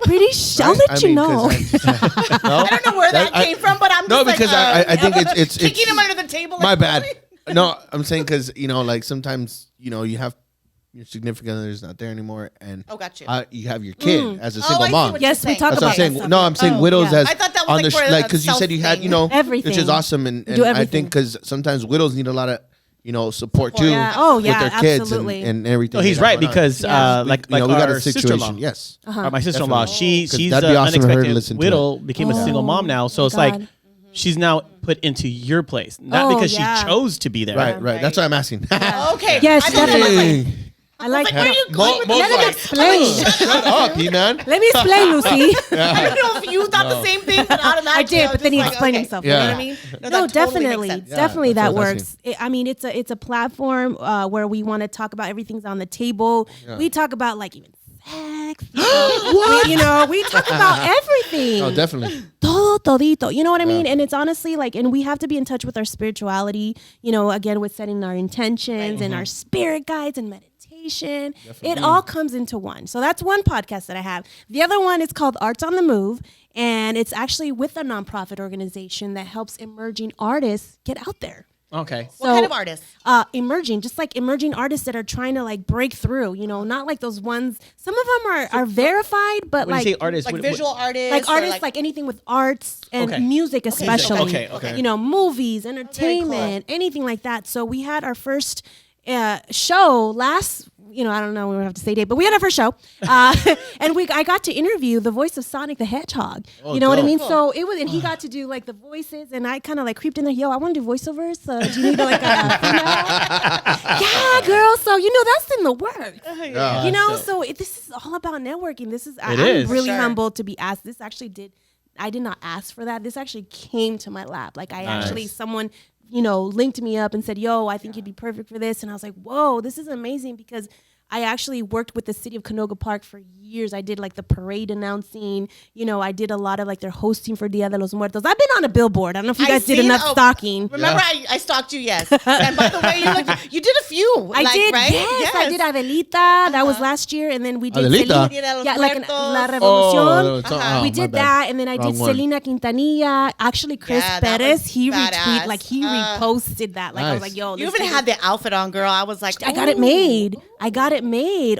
Pretty sure. I'll let you know. I don't know where that came from, but I'm just because I think it's kicking him under the table. My like, bad. really? No, I'm saying because like sometimes you have your significant other's not there anymore, and got you. You have your kid as a I single see mom. what Yes, we talk That's what about I'm that saying. No, I'm saying stuff. widows Yeah. as I thought that was on like the for a because you said you had self thing. Everything. which is awesome, and Do I everything. think because sometimes widows need a lot of support too. Yeah. Oh, with yeah, their kids absolutely. and everything. No, he's they got right going on. because like we got our a situation. sister-in-law. Yes. My sister-in-law, she's that'd be an awesome for her to unexpected listen to widow, became a single mom now. So it's like God. she's now put into your place, not Oh, because yeah. she chose to be there. Right. That's what I'm asking. Okay. Yes, I thought it was definitely. like, I like where are you going with Let him this? explain. Shut up, man. Let me explain, Lucy. I don't know if you thought the same thing, but automatically I did, was but then he just like, explained okay. himself. Yeah. You know what I mean? No, No, that totally makes definitely, sense. Yeah, definitely that's that what I was works. I mean, it's a platform where we want to talk about everything's on the table. We talk about like even sex. We talk about everything. Oh, definitely. Todo, todito. You know what I mean? And it's honestly like, and we have to be in touch with our spirituality, again, with setting our intentions and our spirit guides and meditation. It all comes into one. So that's one podcast that I have. The other one is called Arts on the Move. And it's actually with a nonprofit organization that helps emerging artists get out there. Okay. What kind of artists? Emerging, just like emerging artists that are trying to like break through, not like those ones. Some of them are verified, but When like you say artists, Like what- visual artists? like or artists, like anything with arts and Okay. music, especially. Okay. Movies, entertainment, anything like that. So we had our first show last. I don't know. We don't have to say date, but we had our first show, and I got to interview the voice of Sonic the Hedgehog. You know what I dope. mean? So it was, and he got to do like the voices, and I kind of like creeped in there. Yo, I want to do voiceovers. Do you need like a female? Yeah, girl. So that's in the works. So this is all about networking. This is I'm is. really Sure. humbled to be asked. This actually I did not ask for that. This actually came to my lap. Like someone linked me up and said, yo, I think you'd be perfect for this. And I was like, whoa, this is amazing because I actually worked with the city of Canoga Park for years. I did like the parade announcing, I did a lot of like their hosting for Dia de los Muertos. I've been on a billboard. I don't know if you guys did enough stalking. Remember, I stalked you, yes. And by the way, you did a few. I did, right? yes. I did Adelita. That was last year. And then we did Adelita? Dia de los Yeah, like Muertos. La Oh, Revolucion. We my did bad. that, and then I Wrong did one. Selena Quintanilla. Actually, Chris Yeah, that Perez, was he badass. retweeted, like he reposted that. Like I was Nice. like, yo, You this even is- had the outfit on, girl. I was like, I got it made.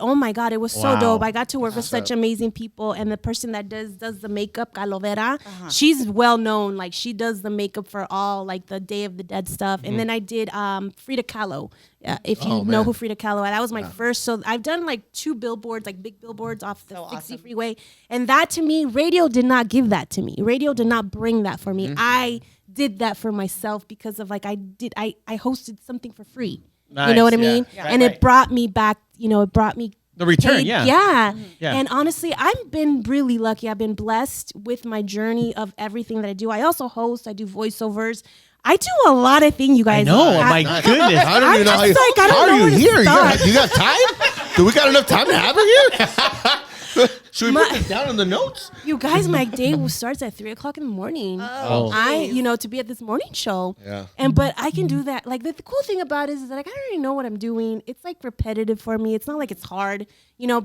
Oh my God, it was so Wow. dope. I got to work with such amazing people, and the person that does the makeup, Calovera, she's well known. Like she does the makeup for all like the Day of the Dead stuff. And then I did Frida Kahlo. If you know who Frida Kahlo is, that was my first. So I've done like 2 billboards, like big billboards off the 60 freeway, and that to me, radio did not give that to me. Radio did not bring that for me. I did that for myself because of like I hosted something for free. You know what I Nice, mean? yeah. And it brought me back, it brought me The return, paid- yeah. Yeah. Yeah. And honestly, I've been really lucky. I've been blessed with my journey of everything that I do. I also host, I do voiceovers. I do a lot of things, you guys. No, my goodness. I don't even know how you. just like, I don't How know are where you to here? start. You got time? Do we got enough time to have her here? Should we put this down in the notes? You guys, my day starts at 3:00 in the morning. To be at this morning show. Yeah. But I can do that. Like the cool thing about it is that like I already know what I'm doing. It's like repetitive for me. It's not like it's hard,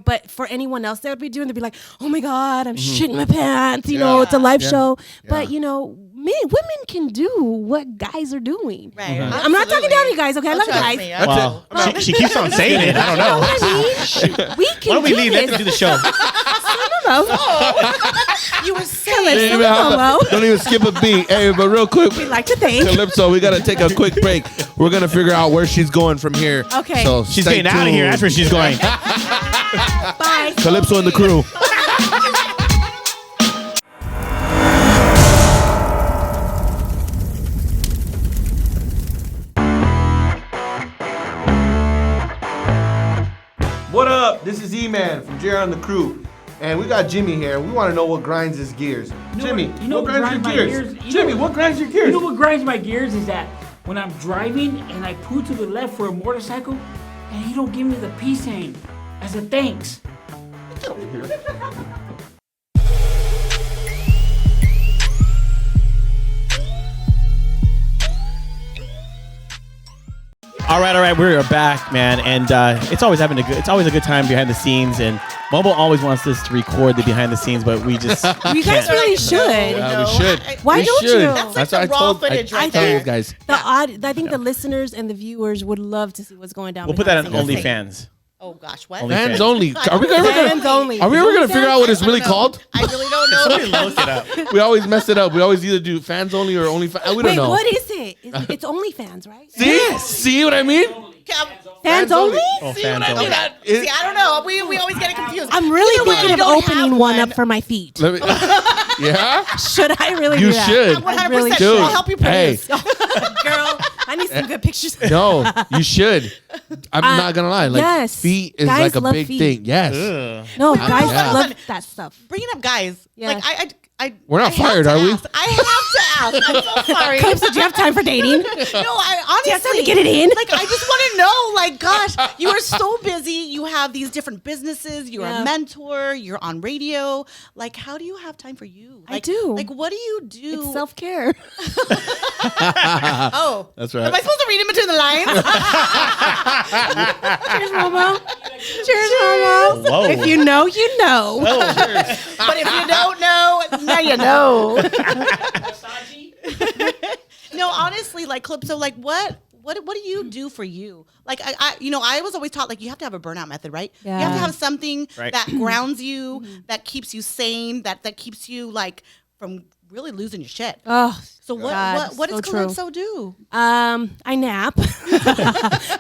but for anyone else that would be doing, they'd be like, oh my God, I'm shitting my pants. It's a live show. But women can do what guys are doing. Right. I'm not talking down to you guys, okay? I love you trust guys. me. Well, she keeps on saying it. I don't know. You know what I mean? We can Why don't we do leave? this. Let them do the show. You were Come saying. on, Hello. Don't even skip a beat. Hey, but real quick, We'd like to thank. Calypso, we got to take a quick break. We're going to figure out where she's going from here. Okay. So She's stay getting out of here. tuned. That's where she's going. Bye. Calypso and the crew. What up? This is E-Man from JR and the Crew. And we got Jimmy here. We want to know what grinds his gears. Jimmy, what grinds your gears? Jimmy, what grinds your gears? You know what grinds my gears is that when I'm driving and I pull to the left for a motorcycle and he don't give me the peace sign as a thanks. All right, we're back, man, and it's always a good time behind the scenes, and Momo always wants us to record the behind the scenes, but we just You guys really should. Yeah, we should. Why We don't should. you? That's like what the raw footage right tell there. you guys. I think the listeners and the viewers would love to see what's going down. we'll put that on behind the scenes. OnlyFans. Oh gosh, what? Only Fans fans. only. Are we ever Fans only. gonna figure out what it's really called? I really don't know. Look it up. We always mess it up. We always either do fans only or only. We don't Wait, know. what is it? It's OnlyFans, right? See what I mean? Fans only? Oh, See fans what I only. mean? See, I don't know. We always get it confused. I'm really Either way, thinking we of don't have opening one up for my feet. Let me, yeah, Should I really you do that? should. 100%. really She'll Dude, help you hey. produce. Girl, I need some good pictures. No, you should. I'm not gonna lie. Like yes. feet is Guys like a love big feet. thing. Yes. No, guys yeah. love that stuff. Bringing up guys. Yeah. Like I We're not I have fired, to are we? ask. I have to ask. I'm so sorry. Calypso, do you have time for dating? No, I honestly Do you have time to get it in? Like, I just want to know. Like, gosh, you are so busy. You have these different businesses. You're Yeah. a mentor. You're on radio. Like, how do you have time for you? Like, I do. Like, what do you do? It's self-care. Oh, That's right. Am I supposed to read in between the lines? Cheers, Momo. Cheers, Momo. Whoa. If you know, you know. But if you don't know, now you know. No, honestly, like Calypso, like what do you do for you? Like I was always taught like you have to have a burnout method, right? You have to Yeah. have something Right. that grounds you, that keeps you sane, that keeps you like from really losing your shit. Oh, So what God, what so does true. Calypso do? I nap.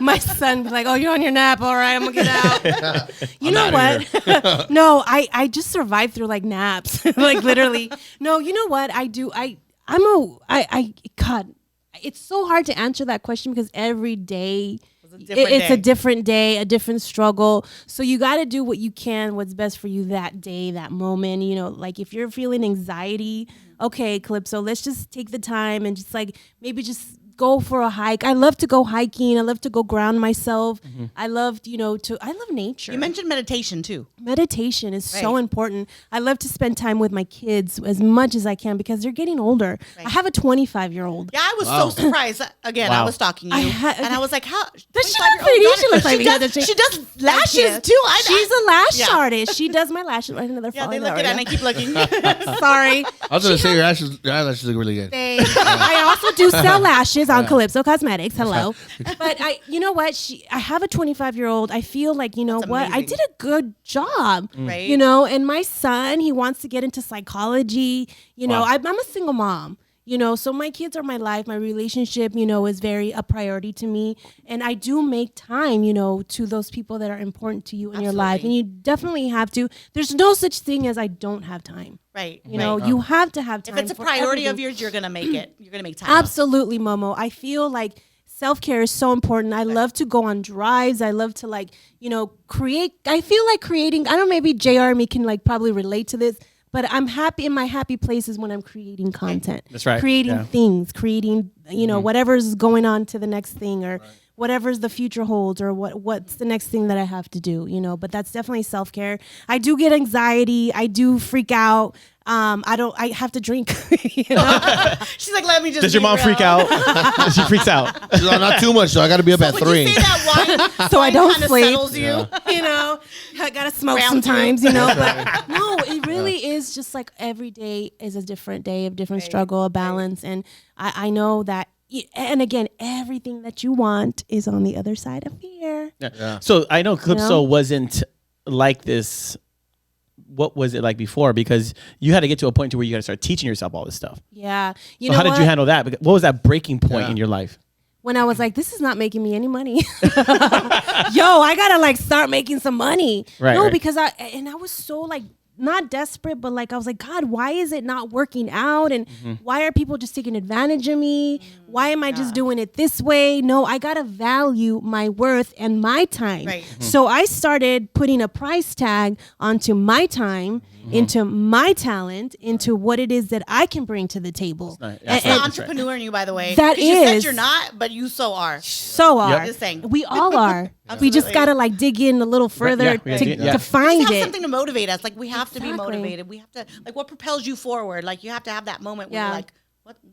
My son was like, "Oh, you're on your nap. All right, I'm gonna get out." You know what? No, I just survived through like naps, like literally. No, you know what I do? God, it's so hard to answer that question because every day it's a different day, a different struggle. So you got to do what you can, what's best for you that day, that moment. You know, like if you're feeling anxiety, okay, Calypso, let's just take the time and just like maybe just go for a hike. I love to go hiking. I love to go ground myself. I love nature. You mentioned meditation too. Meditation is so Right. important. I love to spend time with my kids as much as I can because they're getting older. I have a 25-year-old. Yeah, I was so surprised. Again, I Wow. was stalking you, and I was like, "How Does she 25-year-old look pretty? daughter- She looks like she me. does, Doesn't she? she does lashes you. too. She's a lash Yeah. artist. She does my lashes. Right, another Yeah, they falling look out at it and I right keep looking. now. Sorry. I was gonna say your eyelashes look really good. I also do sell lashes on Calipso Cosmetics. Hello. But you know what? I have a 25-year-old. I feel like, you know That's what? I amazing. did a good job. Right. You know, and my son, he wants to get into psychology. You know, I'm a single mom. You know, so my kids are my life. My relationship, you know, is very a priority to me. And I do make time, you know, to those people that are important to you in your life. And you definitely have to. There's no such thing as I don't have time. Right. You know, you have to have time. If it's a for priority of everything. yours, you're gonna make it. You're gonna make time. Absolutely, Momo. I feel like self-care is so important. I love to go on drives. I love to like, you know, create. I feel like creating, I don't know, maybe JR and me can like probably relate to this, but I'm happy in my happy places when I'm creating content. That's right. Creating Yeah. things, creating, you know, whatever's going on to the next thing or whatever's the future holds or what's the next thing that I have to do, you know, but that's definitely self-care. I do get anxiety. I do freak out. I have to drink, you know? She's like, let me just. Does your be mom real. freak out? She freaks out. She's like, not too much, so I got to be up at When 3. you say that wine, So I don't kinda sleep. settles you. You know, I gotta smoke Round sometimes, you know, but no, it really is just like every day is a different day of different struggle, a balance. And I know that, and again, everything that you want is on the other side of fear. Yeah. So I know Calypso know? wasn't like this. What was it like before? Because you had to get to a point to where you got to start teaching yourself all this stuff. Yeah. You So know how did what? you handle that? What was that breaking point in your life? When I was like, this is not making me any money. Yo, I gotta like start making some money. Right, No, right. because I was so like not desperate, but like I was like, God, why is it not working out? And why are people just taking advantage of me? Why am I just doing it this way? No, I gotta value my worth and my time. Right. So I started putting a price tag onto my time, into my talent, into what it is that I can bring to the table. That's That's right. the entrepreneur in you, by the way. That 'Cause you said is. you're not, but you so are. So are. Just saying. We all are. We just Absolutely. gotta like dig in a little further yeah, we gotta dig in, yeah. to We find just have it. something to motivate us. Like we have to be Exactly. motivated. We have to like what propels you forward. Like you have to have that moment where Yeah. you're like,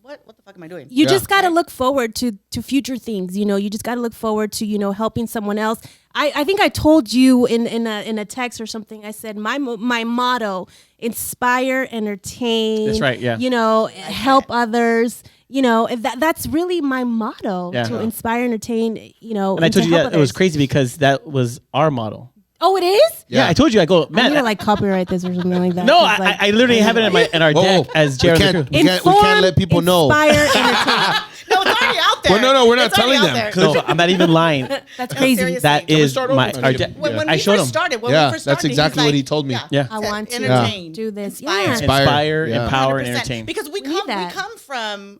what the fuck am I doing? You just got to look forward to future things. You know, you just got to look forward to, you know, helping someone else. I think I told you in a text or something. I said my motto: inspire, entertain. That's right, yeah. You know, help others. You know, that's really my motto: to inspire, entertain. You know, And I told to you help that it was others. crazy because that was our model. Oh, it is. Yeah, I told you. I go, I'm man. gonna like copyright this or something like that. no, 'cause, like, I literally have it in our deck as we Jared. can't, we can't let people know. Inspire, entertain. No, it's already out there. Well, no, we're not It's already telling out them. there. No, I'm not even lying. That's crazy. seriously. That Can we is start my over? our deck. When I we showed first him. started, Yeah, we first that's started, exactly he's what he like, told me. Yeah. I want to entertain, do this. inspire. Yeah. Inspire, Yeah. empower, and 100%. entertain. Because we that. come from.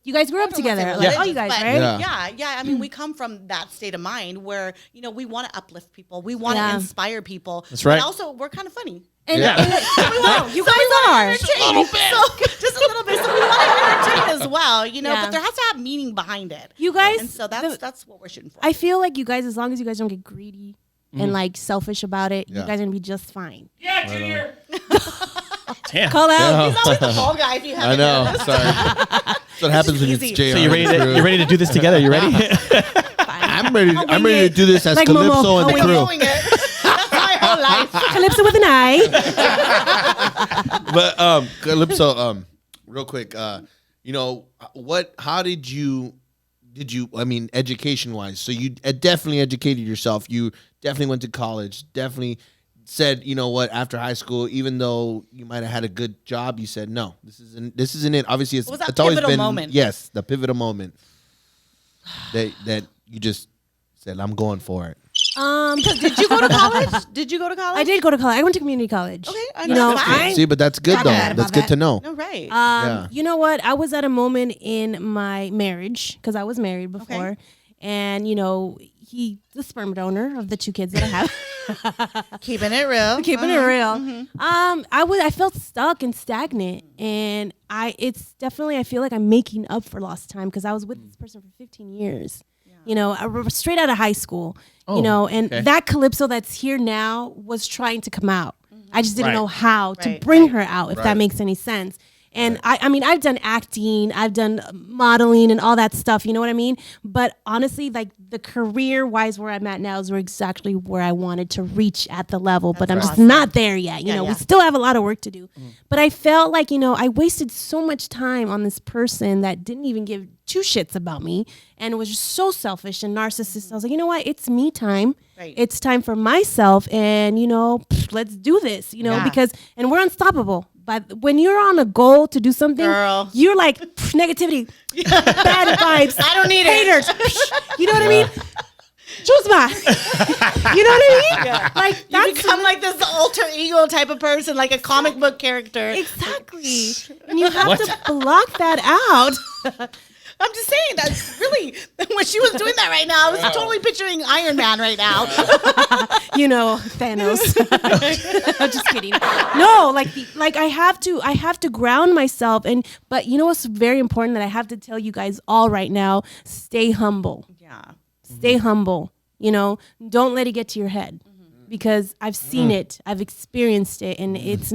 You guys grew up together. Yeah. Like, all you guys, right? Yeah. I mean, we come from that state of mind where, you know, we want to uplift people. We want to Yeah. inspire people. That's right. But also, we're kind of funny. And, Yeah. and you guys are. Just a little bit. Just a little bit. So we want to entertain as well, you know, Yeah. but there has to have meaning behind it. You guys. And so that's what we're shooting for. I feel like you guys, as long as you guys don't get greedy and like selfish about it, you Yeah. guys are gonna be just fine. Yeah, Junior. Damn. Call out. He's always the fall guy if you have I know. Sorry. That's what happens when it's easy. JR. So you ready to do this together? You ready? I'm ready. I'm wing ready it. to do this as Like Calipso Momo. and the I'll wing crew. doing it. That's my whole life. Calipso with an I. But Calipso, real quick, you know, how did you I mean, education wise, so you definitely educated yourself. You definitely went to college, definitely said, you know what, after high school, even though you might have had a good job, you said, no, this isn't it. Obviously What was that it's always pivotal been, moment? yes, the pivotal moment that you just said, I'm going for it. Did you go to college? Did you go to college? I did go to college. I went to community college. Okay, I you know know, that. I See, but that's good Not though. bad That's about good that. to know. No, right. Yeah. You know what? I was at a moment in my marriage because I was married before, and you know, he the sperm donor of the 2 kids that I have. Keeping it real. Keeping it real. I felt stuck and stagnant, and it's definitely, I feel like I'm making up for lost time because I was with this person for 15 years. You know, straight out of high school. Oh, you know, and okay. that Calipso that's here now was trying to come out. I just didn't Right. know how to Right, bring right. her out, if Right. that makes any sense. And I mean, I've done acting, I've done modeling and all that stuff, you know what I mean? But honestly, like the career-wise where I'm at now is exactly where I wanted to reach at the level, but I'm just awesome. not there yet. You know, yeah. we still have a lot of work to do. But I felt like, you know, I wasted so much time on this person that didn't even give 2 shits about me and was just so selfish and narcissist. I was like, you know what? It's me time. Right. It's time for myself, and you know, let's do this. You know, Yeah. and we're unstoppable. But when you're on a goal to do something, Girl. you're like negativity, bad vibes. I don't need it. haters. You know what I mean? Choose my. You know what I mean? Like You that's become like this alter ego type of person, like a comic book character. exactly, and you have to block that out. I'm just saying that really, when she was doing that right now, I was totally picturing Iron Man right now. You know, Thanos. I'm just kidding. No, like I have to ground myself, but you know what's very important that I have to tell you guys all right now: stay humble. Yeah. Stay humble. You know, don't let it get to your head, because I've seen it, I've experienced it, and it's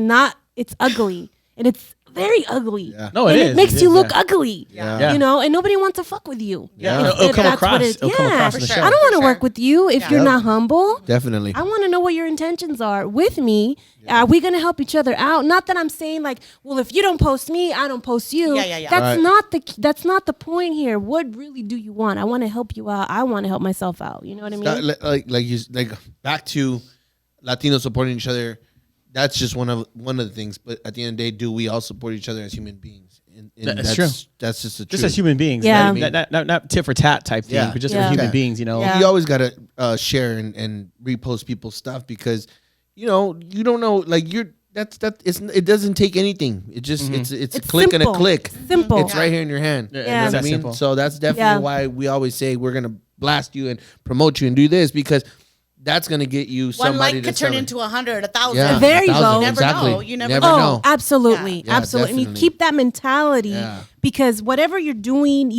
ugly, and it's very ugly. Yeah. No, and it it is. makes It you is, look yeah. ugly. Yeah. You know, and nobody wants to fuck with you. Yeah. It'll come That's what across. it is. It'll come across in the For show. I don't want to For work with you if you're not humble. Definitely. I want to know what your intentions are with me. Are we going to help each other out? Not that I'm saying like, well, if you don't post me, I don't post you. Yeah. That's Right. that's not the point here. What really do you want? I want to help you out. I want to help myself out. You know what I mean? Like back to Latinos supporting each other. That's just one of the things. But at the end of the day, do we all support each other as human beings? And That's true. That's just the truth. Just as human beings. Yeah. Not tit for tat type thing, Yeah. but just Yeah. for human Yeah. beings, you know? Yeah. You always gotta share and repost people's stuff because you know you don't know like you're it doesn't take anything. It just it's a It's click and a simple. click. Simple. It's right here in your hand. Yeah, You know it's what I that mean? simple. So that's definitely Yeah. why we always say we're gonna blast you and promote you and do this because that's gonna get you One somebody like to could turn sell it. into 100, 1,000. Yeah, There you 1,000, go. You never exactly. know. You never never know. know. Absolutely, Yeah, absolutely. And you definitely. keep that mentality Yeah. because whatever you're doing,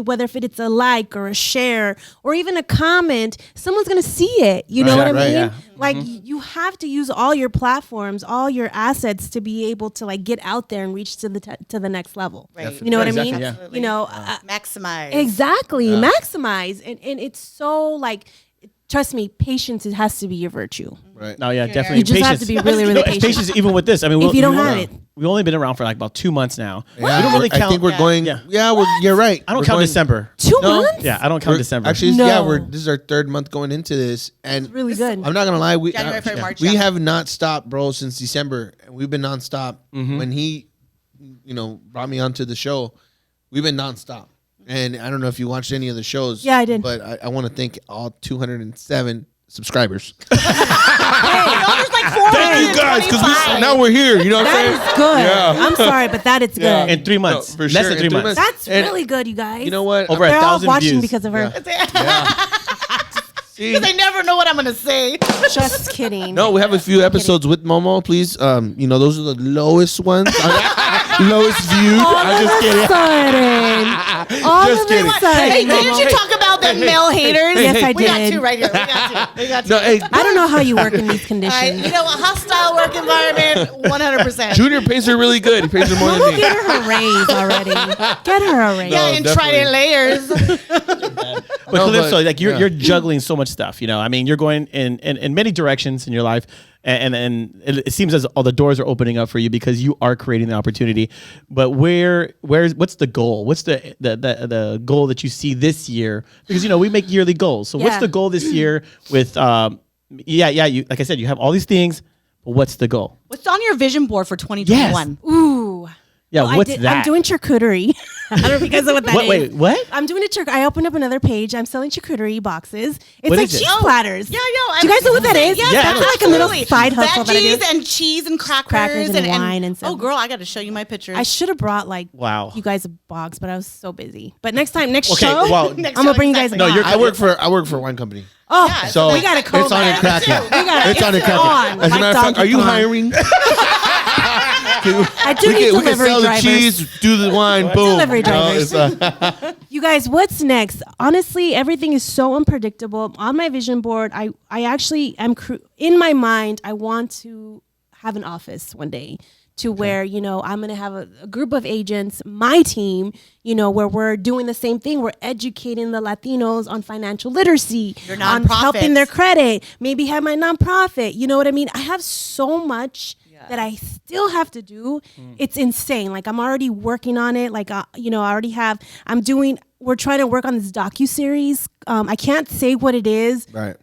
whether if it's a like or a share or even a comment, someone's gonna see it. You know Right, what I right, mean? yeah. Like you have to use all your platforms, all your assets to be able to like get out there and reach to the next level. Right. You know what I Exactly, mean? yeah. Absolutely. Maximize. Exactly. Maximize. And it's so like, trust me, patience, it has to be your virtue. Right. No, yeah, definitely. You just have Patience. to be really, really patient. Patience, even with this. I mean, If you don't have it. we've only been around for like about 2 months now. Yeah, We don't really I count. think we're going. Yeah. You're right. I don't We're count going- December. 2 No. months? Yeah, I don't count December. Actually, No. this is our 3rd month going into this, and Really good. I'm not gonna lie. January, February, March, we yeah. have not stopped, bro, since December, and we've been nonstop. Mm-hmm. When he, brought me onto the show, we've been nonstop. And I don't know if you watched any of the shows. Yeah, I did. But I want to thank all 207 subscribers. There's like 425. Thank you guys, because now we're here. You know what I'm saying? That is good. Yeah. I'm sorry, but that is good. In 3 months. for Less sure, than in 3 3 months. months. That's And- really good, you guys. You know what? Over They're all 1,000 watching views. because of her. See? Because they never know what I'm going to say. Just kidding. No, we have a few episodes with Momo. Please, those are the lowest ones. Lowest view. I'm just kidding. Sudden. All Just of kidding. a sudden. Hey, didn't you talk about them male haters? Yes, I We got did. 2 right here. We got 2. No, hey, I don't know how you work in these All right, conditions. a hostile work environment, 100%. Junior pays her really good. He pays her more than We'll me. get her a raise already. Get her a raise. Yeah, No, and definitely. layers. But No, Calypso, but- like yeah. you're juggling so much stuff. I mean, you're going in many directions in your life, and it seems as all the doors are opening up for you because you are creating the opportunity. But what's the goal? What's the goal that you see this year? Because we make yearly goals. So what's Yeah. the goal this year with you, like I said, you have all these things, but what's the goal? What's on your vision board for 2021? Ooh. Yeah, Well, what's I'm that? doing charcuterie. I don't know if you guys know what that is. Wait, what? I'm doing I opened up another page. I'm selling charcuterie boxes. It's What like is it? cheese Oh, platters. Yeah, Do you guys know what that is? Yes, Yeah, I that's know. like a little absolutely. side hustle that I do. Veggies and cheese and crackers and wine and stuff. oh, girl, I got to show you my pictures. I should have brought Wow. you guys a box, but I was so busy. But next time, next Okay, show, well- Next I'm gonna show, bring you guys. exactly. a No, box. I work for a wine company. Oh, Yeah, So we got a it's on and cracking. It's on and cracking. As a matter of fact, are you hiring? I do we need can delivery sell drivers. the cheese, do the wine, boom. Delivery drivers. It's, You guys, what's next? Honestly, everything is so unpredictable. On my vision board, I actually am in my mind. I want to have an office one day to where I'm gonna have a group of agents, my team, where we're doing the same thing. We're educating the Latinos on financial literacy, Your on nonprofits. helping their credit. Maybe have my nonprofit. You know what I mean? I have so much that I still have to do. It's insane. Like I'm already working on it. Like I already have. We're trying to work on this docuseries. I can't say what it is, right.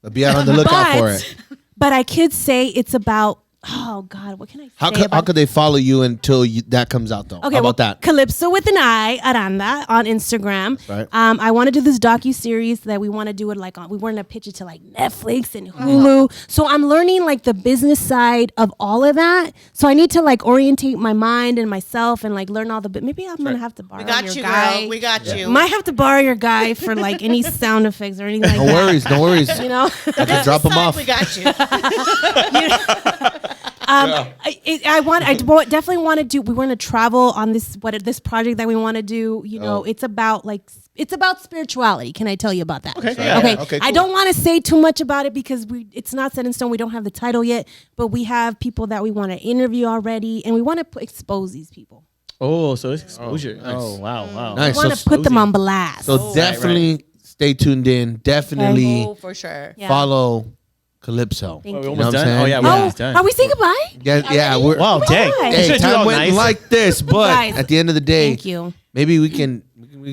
But be out on the lookout for it. but I could say it's about. Oh God, what can I say? How could they follow you until that comes out though? Okay, How well, about that? Calipso with an I, Aranda, on Instagram. Right. I want to do this docu-series that we want to do it we want to pitch it to like Netflix and Hulu. So I'm learning like the business side of all of that. So I need to like orientate my mind and myself and like learn all the maybe I'm going to have to borrow we got your you, guy. girl. We got you. Might have to borrow your guy for like any sound effects or anything like No that. worries, no worries. You know? I just drop them Side, off. We got you. I definitely want to do. We want to travel on this project that we want to do. It's about spirituality. Can I tell you about that? Okay. Okay. Yeah. Okay, I cool. don't want to say too much about it because it's not set in stone. We don't have the title yet, but we have people that we want to interview already, and we want to expose these people. Oh, so it's exposure. nice. Oh, wow. Nice. We want to put them on blast. So definitely stay tuned in. Definitely Oh, for sure. Yeah. follow Calypso. Thank Are we you. almost what I'm done? saying? Oh yeah, we're Oh, almost done. are we saying goodbye? Yeah, we're Wow, dang. Hey, You should Hey, do time all went nice. like this, but Guys, at the end of the day, Thank you. maybe we can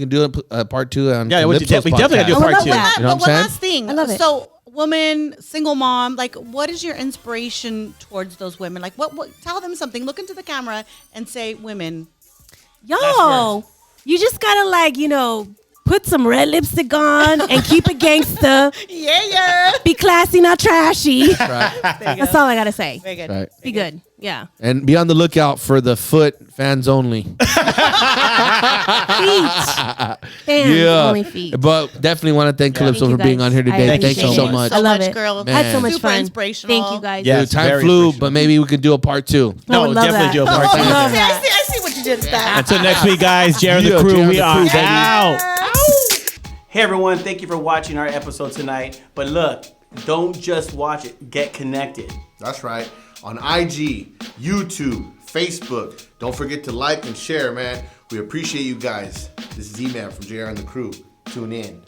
do a part 2 on Yeah, we Calypso's definitely gotta do a podcast. I part love 2. that. You know But what I'm one saying? last thing. I love it. So, woman, single mom, like, what is your inspiration towards those women? Like, what tell them something. Look into the camera and say, women. Yo, you just gotta put some red lipstick on and keep it gangster. Yeah. Be classy, not trashy. Right. That's all I gotta say. Very good. Right. Be good. Yeah. And be on the lookout for the foot fans only. Fans, only feet. But definitely want to thank Calipso Thank you for being guys. on here I today. Thank you appreciate so it. much. I love much, it. girl. I had so much Super fun. inspirational. Thank you guys. Yeah. Dude, time very flew, inspirational. but maybe we could do a part 2. I would No, love definitely that. do a part I two. would love I that. see what you did with that. Until next week, guys. Jared and Yeah, the crew, Jared and we the are crew, baby. out. Hey, everyone. Thank you for watching our episode tonight. But look, don't just watch it. Get connected. That's right. On IG, YouTube, Facebook. Don't forget to like and share, man. We appreciate you guys. This is E-Man from JR and the Crew. Tune in.